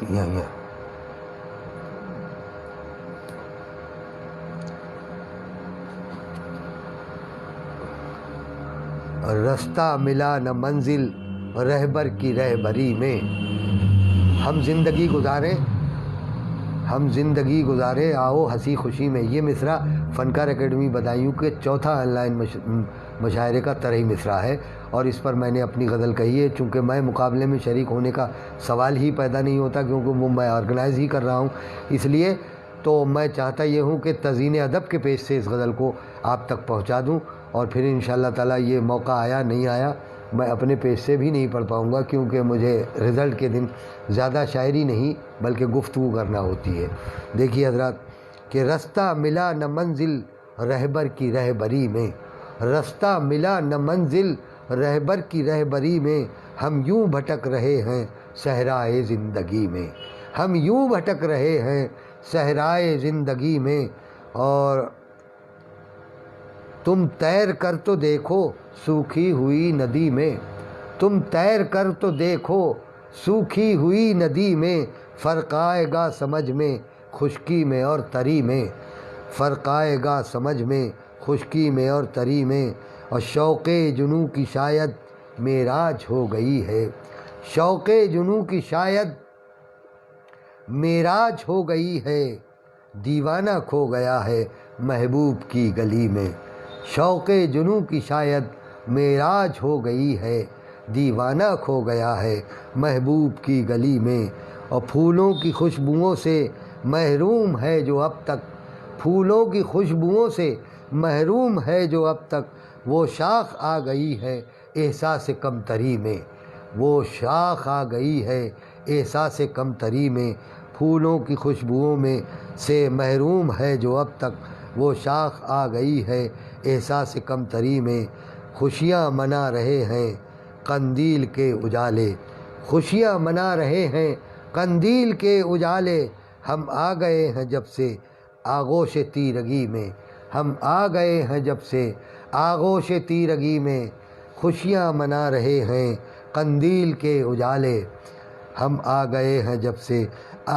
یہاں رستہ ملا نہ منزل رہبر کی رہبری میں، ہم زندگی گزارے آؤ ہنسی خوشی میں۔ یہ مصرع فنکار اکیڈمی بدایوں کے چوتھا آن لائن مشاعرے کا طرحی مصرع ہے، اور اس پر میں نے اپنی غزل کہی ہے۔ چونکہ میں مقابلے میں شریک ہونے کا سوال ہی پیدا نہیں ہوتا، کیونکہ وہ میں آرگنائز ہی کر رہا ہوں، اس لیے تو میں چاہتا یہ ہوں کہ تزئین ادب کے پیش سے اس غزل کو آپ تک پہنچا دوں، اور پھر انشاءاللہ تعالیٰ یہ موقع آیا نہیں آیا میں اپنے پیج سے بھی نہیں پڑھ پاؤں گا، کیونکہ مجھے رزلٹ کے دن زیادہ شاعری نہیں بلکہ گفتگو کرنا ہوتی ہے۔ دیکھیے حضرات کہ رستہ ملا نہ منزل رہبر کی رہبری میں، رستہ ملا نہ منزل رہبر کی رہبری میں، ہم یوں بھٹک رہے ہیں صحرائے زندگی میں، ہم یوں بھٹک رہے ہیں صحرائے زندگی میں، اور تم تیر کر تو دیکھو سوکھی ہوئی ندی میں، تم تیر کر تو دیکھو سوکھی ہوئی ندی میں، فرق آئے گا سمجھ میں خشکی میں اور تری میں، فرق آئے گا سمجھ میں خشکی میں اور تری میں، اور شوق جنوں کی شاید معراج ہو گئی ہے، شوق جنوں کی شاید معراج ہو گئی ہے، دیوانہ کھو گیا ہے محبوب کی گلی میں، شوق جنوں کی شاید معراج ہو گئی ہے، دیوانہ کھو گیا ہے محبوب کی گلی میں، اور پھولوں کی خوشبوؤں سے محروم ہے جو اب تک، پھولوں کی خوشبوؤں سے محروم ہے جو اب تک، وہ شاخ آ گئی ہے احساس کمتری میں، وہ شاخ آ گئی ہے احساس کمتری میں، پھولوں کی خوشبوؤں میں سے محروم ہے جو اب تک، وہ شاخ آ گئی ہے احساس کمتری میں، خوشیاں منا رہے ہیں قندیل کے اجالے، خوشیاں منا رہے ہیں قندیل کے اجالے، ہم آ گئے ہیں جب سے آغوش تیرگی میں، ہم آ گئے ہیں جب سے آغوش تیرگی میں، خوشیاں منا رہے ہیں قندیل کے اجالے، ہم آ گئے ہیں جب سے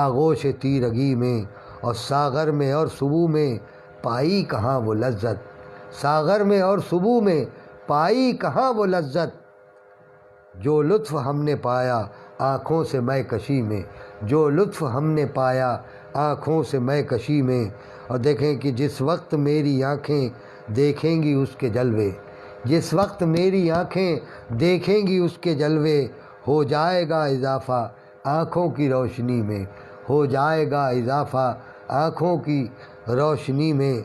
آغوش تیرگی میں، اور ساغر میں اور صبح میں پائی کہاں وہ لذت، ساغر میں اور صبح میں پائی کہاں وہ لذت، جو لطف ہم نے پایا آنکھوں سے میں کشی میں، جو لطف ہم نے پایا آنکھوں سے میں کشی میں۔ اور دیکھیں کہ جس وقت میری آنکھیں دیکھیں گی اس کے جلوے، جس وقت میری آنکھیں دیکھیں گی اس کے جلوے، ہو جائے گا اضافہ آنکھوں کی روشنی میں، ہو جائے گا اضافہ آنکھوں کی روشنی میں۔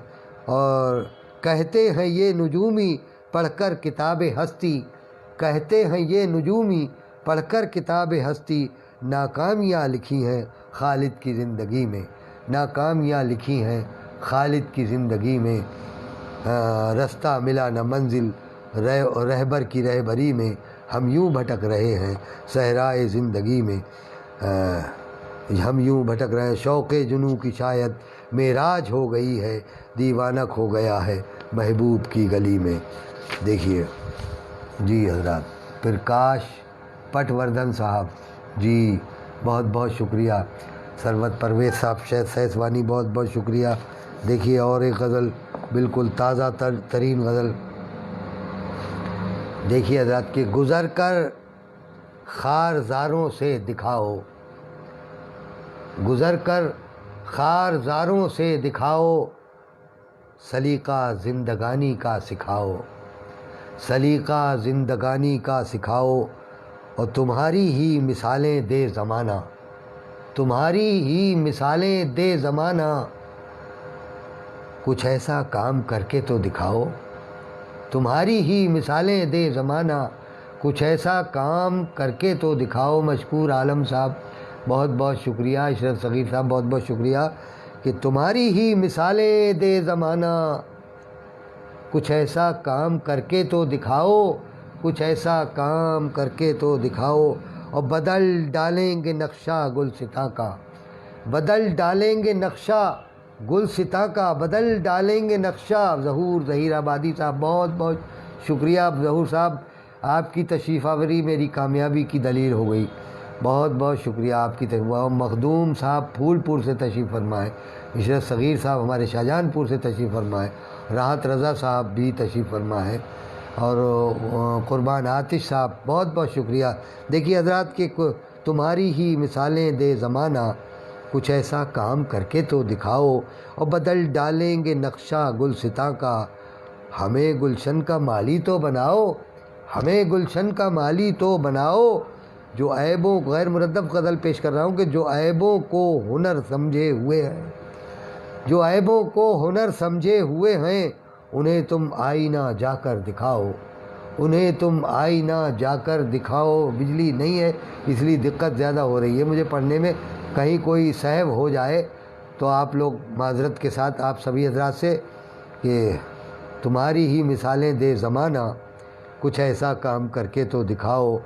اور کہتے ہیں یہ نجومی پڑھ کر کتاب ہستی، کہتے ہیں یہ نجومی پڑھ کر کتاب ہستی، ناکامیاں لکھی ہیں خالد کی زندگی میں، ناکامیاں لکھی ہیں خالد کی زندگی میں۔ رستہ ملا نہ منزل رہبر کی رہبری میں، ہم یوں بھٹک رہے ہیں صحرائے زندگی میں، ہم یوں بھٹک رہے ہیں۔ شوق جنوں کی شاید معراج ہو گئی ہے، دیوانک ہو گیا ہے محبوب کی گلی میں۔ دیکھیے جی حضرات، پرکاش پٹ وردھن صاحب جی بہت بہت شکریہ، سرورت پرویز صاحب سیسوانی بہت بہت شکریہ۔ دیکھیے اور ایک غزل بالکل تازہ ترین غزل دیکھیے حضرات کہ گزر کر خارزاروں سے دکھاؤ، گزر کر خارزاروں سے دکھاؤ، سلیقہ زندگانی کا سکھاؤ، سلیقہ زندگانی کا سکھاؤ، اور تمہاری ہی مثالیں دے زمانہ، تمہاری ہی مثالیں دے زمانہ، کچھ ایسا کام کر کے تو دکھاؤ، تمہاری ہی مثالیں دے زمانہ، کچھ ایسا کام کر کے تو دکھاؤ۔ مشکور عالم صاحب بہت بہت شکریہ، اشرف صغیر صاحب بہت بہت شکریہ کہ تمہاری ہی مثالیں دے زمانہ، کچھ ایسا کام کر کے تو دکھاؤ، کچھ ایسا کام کر کے تو دکھاؤ، اور بدل ڈالیں گے نقشہ گلستاں کا، بدل ڈالیں گے نقشہ گلستاں کا، بدل ڈالیں گے نقشہ۔ ظہور ظہیر آبادی صاحب بہت بہت شکریہ ظہور صاحب، آپ کی تشریف آوری میری کامیابی کی دلیل ہو گئی، بہت بہت شکریہ آپ کی تشریف۔ مخدوم صاحب پھول پور سے تشریف فرمائے، عشرت صغیر صاحب ہمارے شاہجہان پور سے تشریف فرمائے، راحت رضا صاحب بھی تشریف فرمائے، اور قربان آتش صاحب بہت بہت شکریہ۔ دیکھیے حضرات کہ تمہاری ہی مثالیں دے زمانہ، کچھ ایسا کام کر کے تو دکھاؤ، اور بدل ڈالیں گے نقشہ گلستاں کا، ہمیں گلشن کا مالی تو بناؤ، ہمیں گلشن کا مالی تو بناؤ، جو عیبوں غیر مرتب غزل پیش کر رہا ہوں کہ جو عیبوں کو ہنر سمجھے ہوئے ہیں، جو عیبوں کو ہنر سمجھے ہوئے ہیں، انہیں تم آئینہ جا کر دکھاؤ، انہیں تم آئینہ جا کر دکھاؤ۔ بجلی نہیں ہے اس لیے دقت زیادہ ہو رہی ہے مجھے پڑھنے میں، کہیں کوئی سہو ہو جائے تو آپ لوگ معذرت کے ساتھ آپ سبھی حضرات سے کہ تمہاری ہی مثالیں دے زمانہ، کچھ ایسا کام کر کے تو دکھاؤ،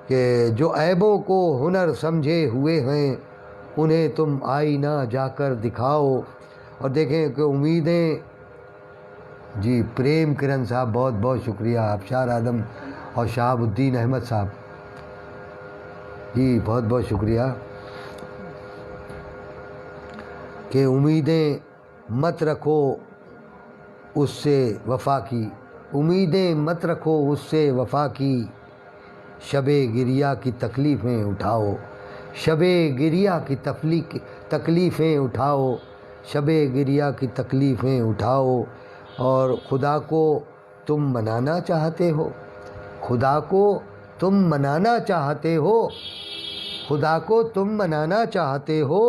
کہ جو عیبوں کو ہنر سمجھے ہوئے ہیں، انہیں تم آئینہ جا کر دکھاؤ۔ اور دیکھیں کہ امیدیں جی پریم کرن صاحب بہت بہت شکریہ، آبشار آدم اور شہاب الدین احمد صاحب جی بہت بہت شکریہ کہ امیدیں مت رکھو اس سے وفا کی، امیدیں مت رکھو اس سے وفا کی، شب گریہ کی تکلیفیں اٹھاؤ، شب گریہ کی تکلیفیں اٹھاؤ، شب گریہ کی تکلیفیں اٹھاؤ، اور خدا کو تم منانا چاہتے ہو، خدا کو تم منانا چاہتے ہو، خدا کو تم منانا چاہتے ہو،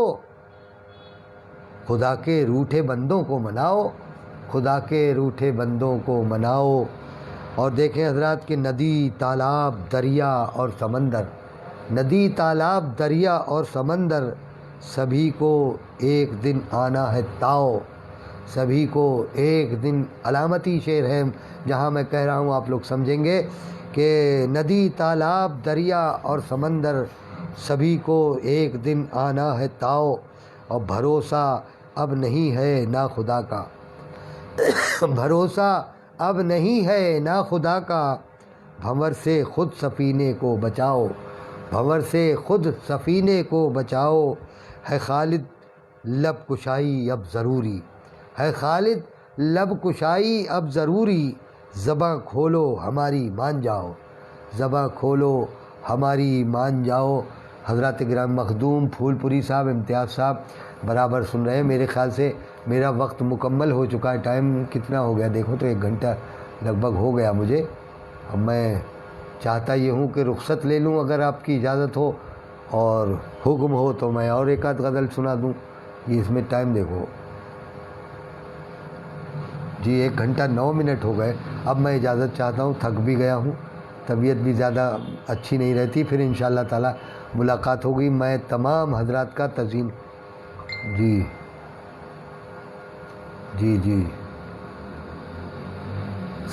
خدا کے روٹھے بندوں کو مناؤ، خدا کے روٹھے بندوں کو مناؤ۔ اور دیکھیں حضرات کہ ندی تالاب دریا اور سمندر، ندی تالاب دریا اور سمندر، سبھی کو ایک دن آنا ہے تاؤ، سبھی کو ایک دن، علامتی شعر ہے جہاں میں کہہ رہا ہوں آپ لوگ سمجھیں گے کہ ندی تالاب دریا اور سمندر، سبھی کو ایک دن آنا ہے تاؤ، اور بھروسہ اب نہیں ہے نا خدا کا، بھروسہ اب نہیں ہے نا خدا کا، بھنور سے خود سفینے کو بچاؤ، بھنور سے خود سفینے کو بچاؤ، ہے خالد لب کشائی اب ضروری، ہے خالد لب کشائی اب ضروری، زباں کھولو ہماری مان جاؤ، زباں کھولو ہماری مان جاؤ. حضرات گرامی مخدوم پھول پوری صاحب، امتیاز صاحب برابر سن رہے ہیں. میرے خیال سے میرا وقت مکمل ہو چکا ہے. ٹائم کتنا ہو گیا دیکھو تو 1 گھنٹہ لگ بھگ ہو گیا مجھے. اب میں چاہتا یہ ہوں کہ رخصت لے لوں اگر آپ کی اجازت ہو، اور حکم ہو تو میں اور ایک آدھ غزل سنا دوں. یہ اس میں ٹائم دیکھو جی 1 گھنٹہ 9 منٹ ہو گئے. اب میں اجازت چاہتا ہوں، تھک بھی گیا ہوں، طبیعت بھی زیادہ اچھی نہیں رہتی. پھر انشاءاللہ تعالی ملاقات ہوگی. میں تمام حضرات کا تعظیم. جی جی جی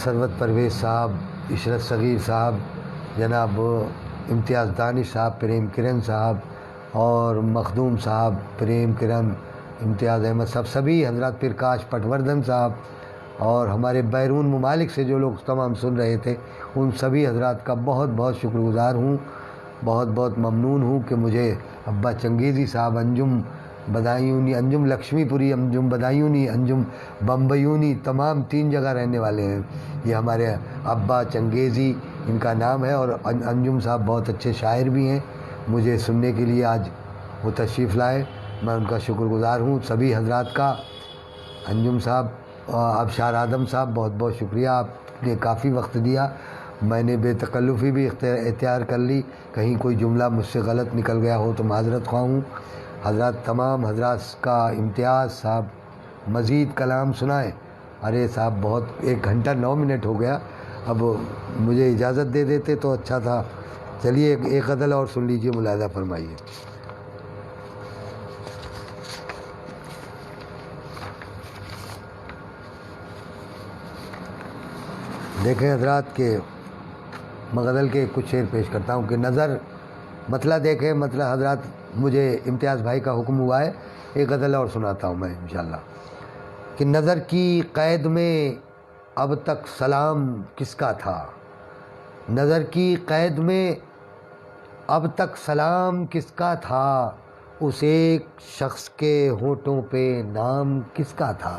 ثروت پرویز صاحب، عشرت صغیر صاحب، جناب امتیاز دانش صاحب، پریم کرن صاحب، اور مخدوم صاحب، پریم کرن، امتیاز احمد صاحب، سبھی حضرات، پرکاش پٹوردھن صاحب، اور ہمارے بیرون ممالک سے جو لوگ تمام سن رہے تھے، ان سبھی حضرات کا بہت بہت شکر گزار ہوں. بہت بہت ممنون ہوں کہ مجھے ابا چنگیزی صاحب، انجم بدایونی، انجم لکشمی پوری، انجم بدایونی، انجم بمبیونی، تمام 3 جگہ رہنے والے ہیں. یہ ہمارے ابا چنگیزی ان کا نام ہے، اور انجم صاحب بہت اچھے شاعر بھی ہیں. مجھے سننے کے لیے آج وہ تشریف لائے، میں ان کا شکر گزار ہوں سبھی حضرات کا. انجم صاحب، ابشار آدم صاحب، بہت بہت شکریہ، آپ نے کافی وقت دیا. میں نے بے تکلفی بھی اختیار کر لی. کہیں کوئی جملہ مجھ سے غلط نکل گیا ہو تو معذرت خواہ ہوں. حضرات، تمام حضرات کا امتیاز صاحب مزید کلام سنائیں. ارے صاحب بہت 1 گھنٹہ 9 منٹ ہو گیا. اب مجھے اجازت دے دیتے تو اچھا تھا. چلیے ایک غزل اور سن لیجئے، ملاحظہ فرمائیے. دیکھیں حضرات کہ میں غزل کے کچھ شعر پیش کرتا ہوں کہ نظر مطلب دیکھیں، مطلب حضرات مجھے امتیاز بھائی کا حکم ہوا ہے، ایک غزل اور سناتا ہوں میں انشاءاللہ. کہ نظر کی قید میں اب تک سلام کس کا تھا، نظر کی قید میں اب تک سلام کس کا تھا، اس ایک شخص کے ہونٹوں پہ نام کس کا تھا،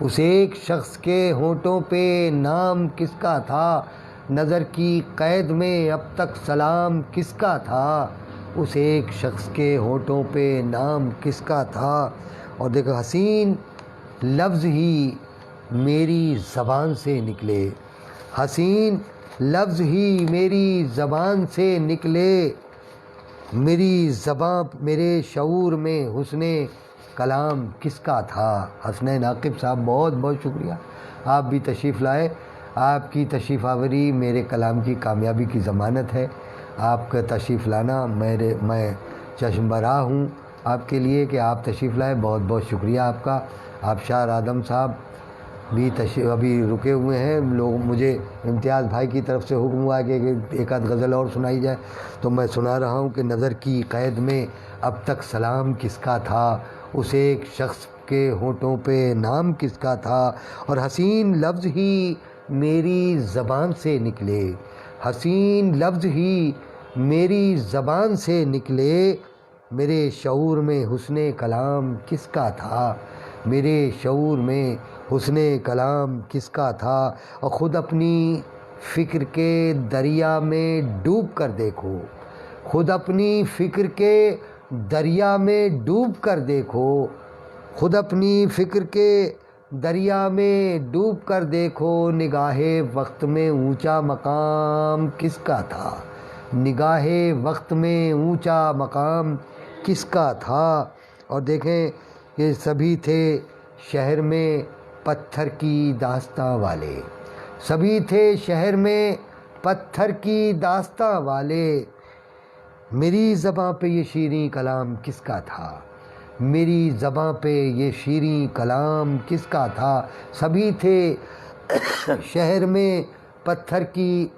اس ایک شخص کے ہونٹوں پہ نام کس کا تھا. نظر کی قید میں اب تک سلام کس کا تھا، اس ایک شخص کے ہونٹوں پہ نام کس کا تھا. اور دیکھو حسین لفظ ہی میری زبان سے نکلے، حسین لفظ ہی میری زبان سے نکلے، میری زباں میرے شعور میں حسن کلام کس کا تھا. حسنین عاقب صاحب بہت بہت شکریہ، آپ بھی تشریف لائے. آپ کی تشریف آوری میرے کلام کی کامیابی کی ضمانت ہے. آپ کا تشریف لانا میں چشم براہ ہوں آپ کے لیے کہ آپ تشریف لائے. بہت بہت شکریہ آپ کا. آبشار آدم صاحب بھی ابھی رکے ہوئے ہیں. مجھے امتیاز بھائی کی طرف سے حکم ہوا ہے کہ ایک آدھ غزل اور سنائی جائے، تو میں سنا رہا ہوں کہ نظر کی قید میں اب تک سلام کس کا تھا، اس ایک شخص کے ہونٹوں پہ نام کس کا تھا. اور حسین لفظ ہی میری زبان سے نکلے، حسین لفظ ہی میری زبان سے نکلے، میرے شعور میں حسن کلام کس کا تھا، میرے شعور میں حسن کلام کس کا تھا. اور خود اپنی فکر کے دریا میں ڈوب کر دیکھو، خود اپنی فکر کے دریا میں ڈوب کر دیکھو، خود اپنی فکر کے دریا میں ڈوب کر دیکھو، نگاہ وقت میں اونچا مقام کس کا تھا، نگاہ وقت میں اونچا مقام کس کا تھا. اور دیکھیں کہ سبھی تھے شہر میں پتھر کی داستاں والے، سبھی تھے شہر میں پتھر کی داستاں والے، میری زباں پہ یہ شیریں کلام کس کا تھا، میری زباں پہ یہ شیریں کلام کس کا تھا. سبھی تھے شہر میں پتھر کی،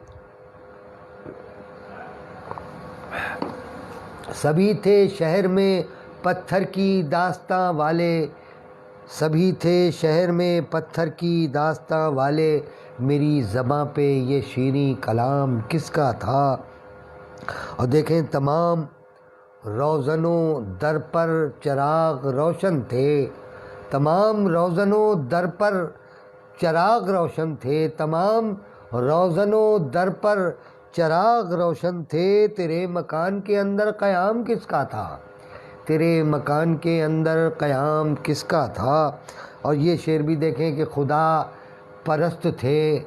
سبھی تھے شہر میں پتھر کی داستاں والے، سبھی تھے شہر میں پتھر کی داستاں والے، میری زباں پہ یہ شیریں کلام کس کا تھا. اور دیکھیں تمام روزنوں در پر چراغ روشن تھے، تمام روزنوں در پر چراغ روشن تھے، تمام روزنوں در پر چراغ روشن تھے، تیرے مکان کے اندر قیام کس کا تھا، تیرے مکان کے اندر قیام کس کا تھا۔ اور یہ شعر بھی دیکھیں کہ خدا پرست تھے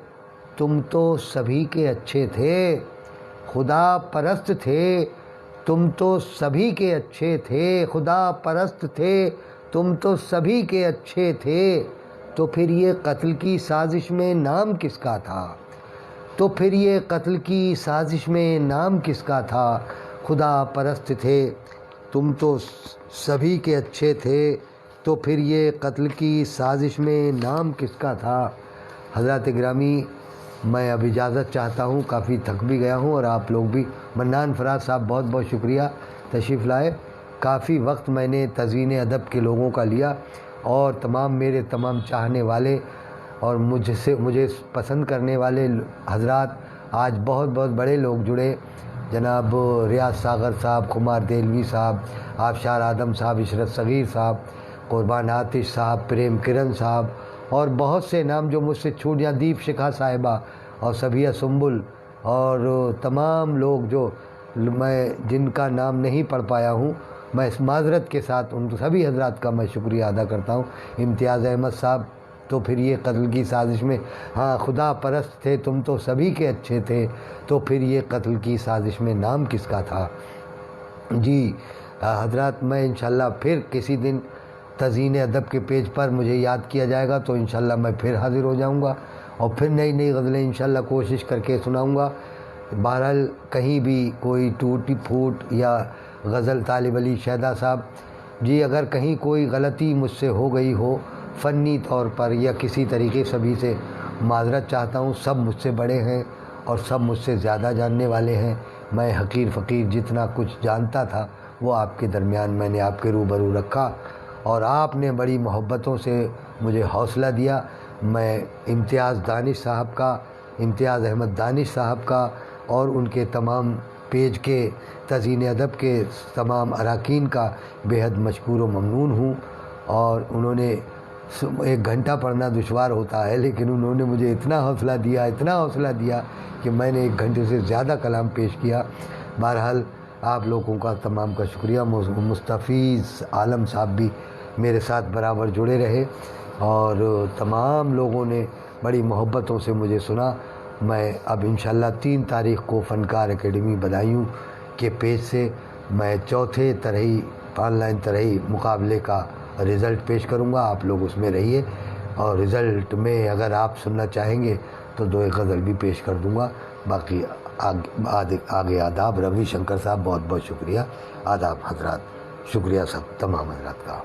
تم تو سبھی کے اچھے تھے، خدا پرست تھے تم تو سبھی کے اچھے تھے، خدا پرست تھے تم تو سبھی کے اچھے تھے، تو پھر یہ قتل کی سازش میں نام کس کا تھا، تو پھر یہ قتل کی سازش میں نام کس کا تھا، خدا پرست تھے تم تو سبھی کے اچھے تھے، تو پھر یہ قتل کی سازش میں نام کس کا تھا۔ حضرات گرامی، میں اب اجازت چاہتا ہوں، کافی تھک بھی گیا ہوں، اور آپ لوگ بھی۔ منان فراز صاحب بہت بہت شکریہ تشریف لائے، کافی وقت میں نے تزئین ادب کے لوگوں کا لیا، اور میرے تمام چاہنے والے اور مجھے پسند کرنے والے حضرات، آج بہت بہت بڑے لوگ جڑے، جناب ریاض ساغر صاحب، خمار دہلوی صاحب، آبشار آدم صاحب، عشرت صغیر صاحب، قربان آتش صاحب، پریم کرن صاحب، اور بہت سے نام جو مجھ سے چھوٹ جائیں، دیپ شکھا صاحبہ اور سبیہ سنبل، اور تمام لوگ جو میں جن کا نام نہیں پڑھ پایا ہوں، میں اس معذرت کے ساتھ ان سبھی حضرات کا میں شکریہ ادا کرتا ہوں۔ امتیاز احمد صاحب، تو پھر یہ قتل کی سازش میں، ہاں خدا پرست تھے تم تو سبھی کے اچھے تھے، تو پھر یہ قتل کی سازش میں نام کس کا تھا۔ جی حضرات، میں انشاءاللہ پھر کسی دن تزئین ادب کے پیج پر مجھے یاد کیا جائے گا تو انشاءاللہ میں پھر حاضر ہو جاؤں گا، اور پھر نئی نئی غزلیں انشاءاللہ کوشش کر کے سناؤں گا۔ بہرحال کہیں بھی کوئی ٹوٹی پھوٹ یا غزل، طالب علی شیدا صاحب جی، اگر کہیں کوئی غلطی مجھ سے ہو گئی ہو فنی طور پر یا کسی طریقے سبھی سے معذرت چاہتا ہوں۔ سب مجھ سے بڑے ہیں اور سب مجھ سے زیادہ جاننے والے ہیں، میں حقیر فقیر جتنا کچھ جانتا تھا وہ آپ کے درمیان میں نے آپ کے روبرو رکھا، اور آپ نے بڑی محبتوں سے مجھے حوصلہ دیا۔ میں امتیاز احمد دانش صاحب کا اور ان کے تمام پیج کے تزئین ادب کے تمام اراکین کا بےحد مشکور و ممنون ہوں، اور انہوں نے 1 گھنٹہ پڑھنا دشوار ہوتا ہے، لیکن انہوں نے مجھے اتنا حوصلہ دیا کہ میں نے 1 گھنٹے سے زیادہ کلام پیش کیا۔ بہرحال آپ لوگوں کا تمام کا شکریہ۔ مستفیض عالم صاحب بھی میرے ساتھ برابر جڑے رہے، اور تمام لوگوں نے بڑی محبتوں سے مجھے سنا۔ میں اب انشاءاللہ 3 تاریخ کو فنکار اکیڈمی بدایوں کے پیج سے میں 4تھے طرحی آن لائن طرحی مقابلے کا رزلٹ پیش کروں گا، آپ لوگ اس میں رہیے، اور رزلٹ میں اگر آپ سننا چاہیں گے تو 2 غزل بھی پیش کر دوں گا۔ باقی آگے آداب۔ روی شنکر صاحب بہت بہت شکریہ، آداب حضرات، شکریہ سب تمام حضرات کا۔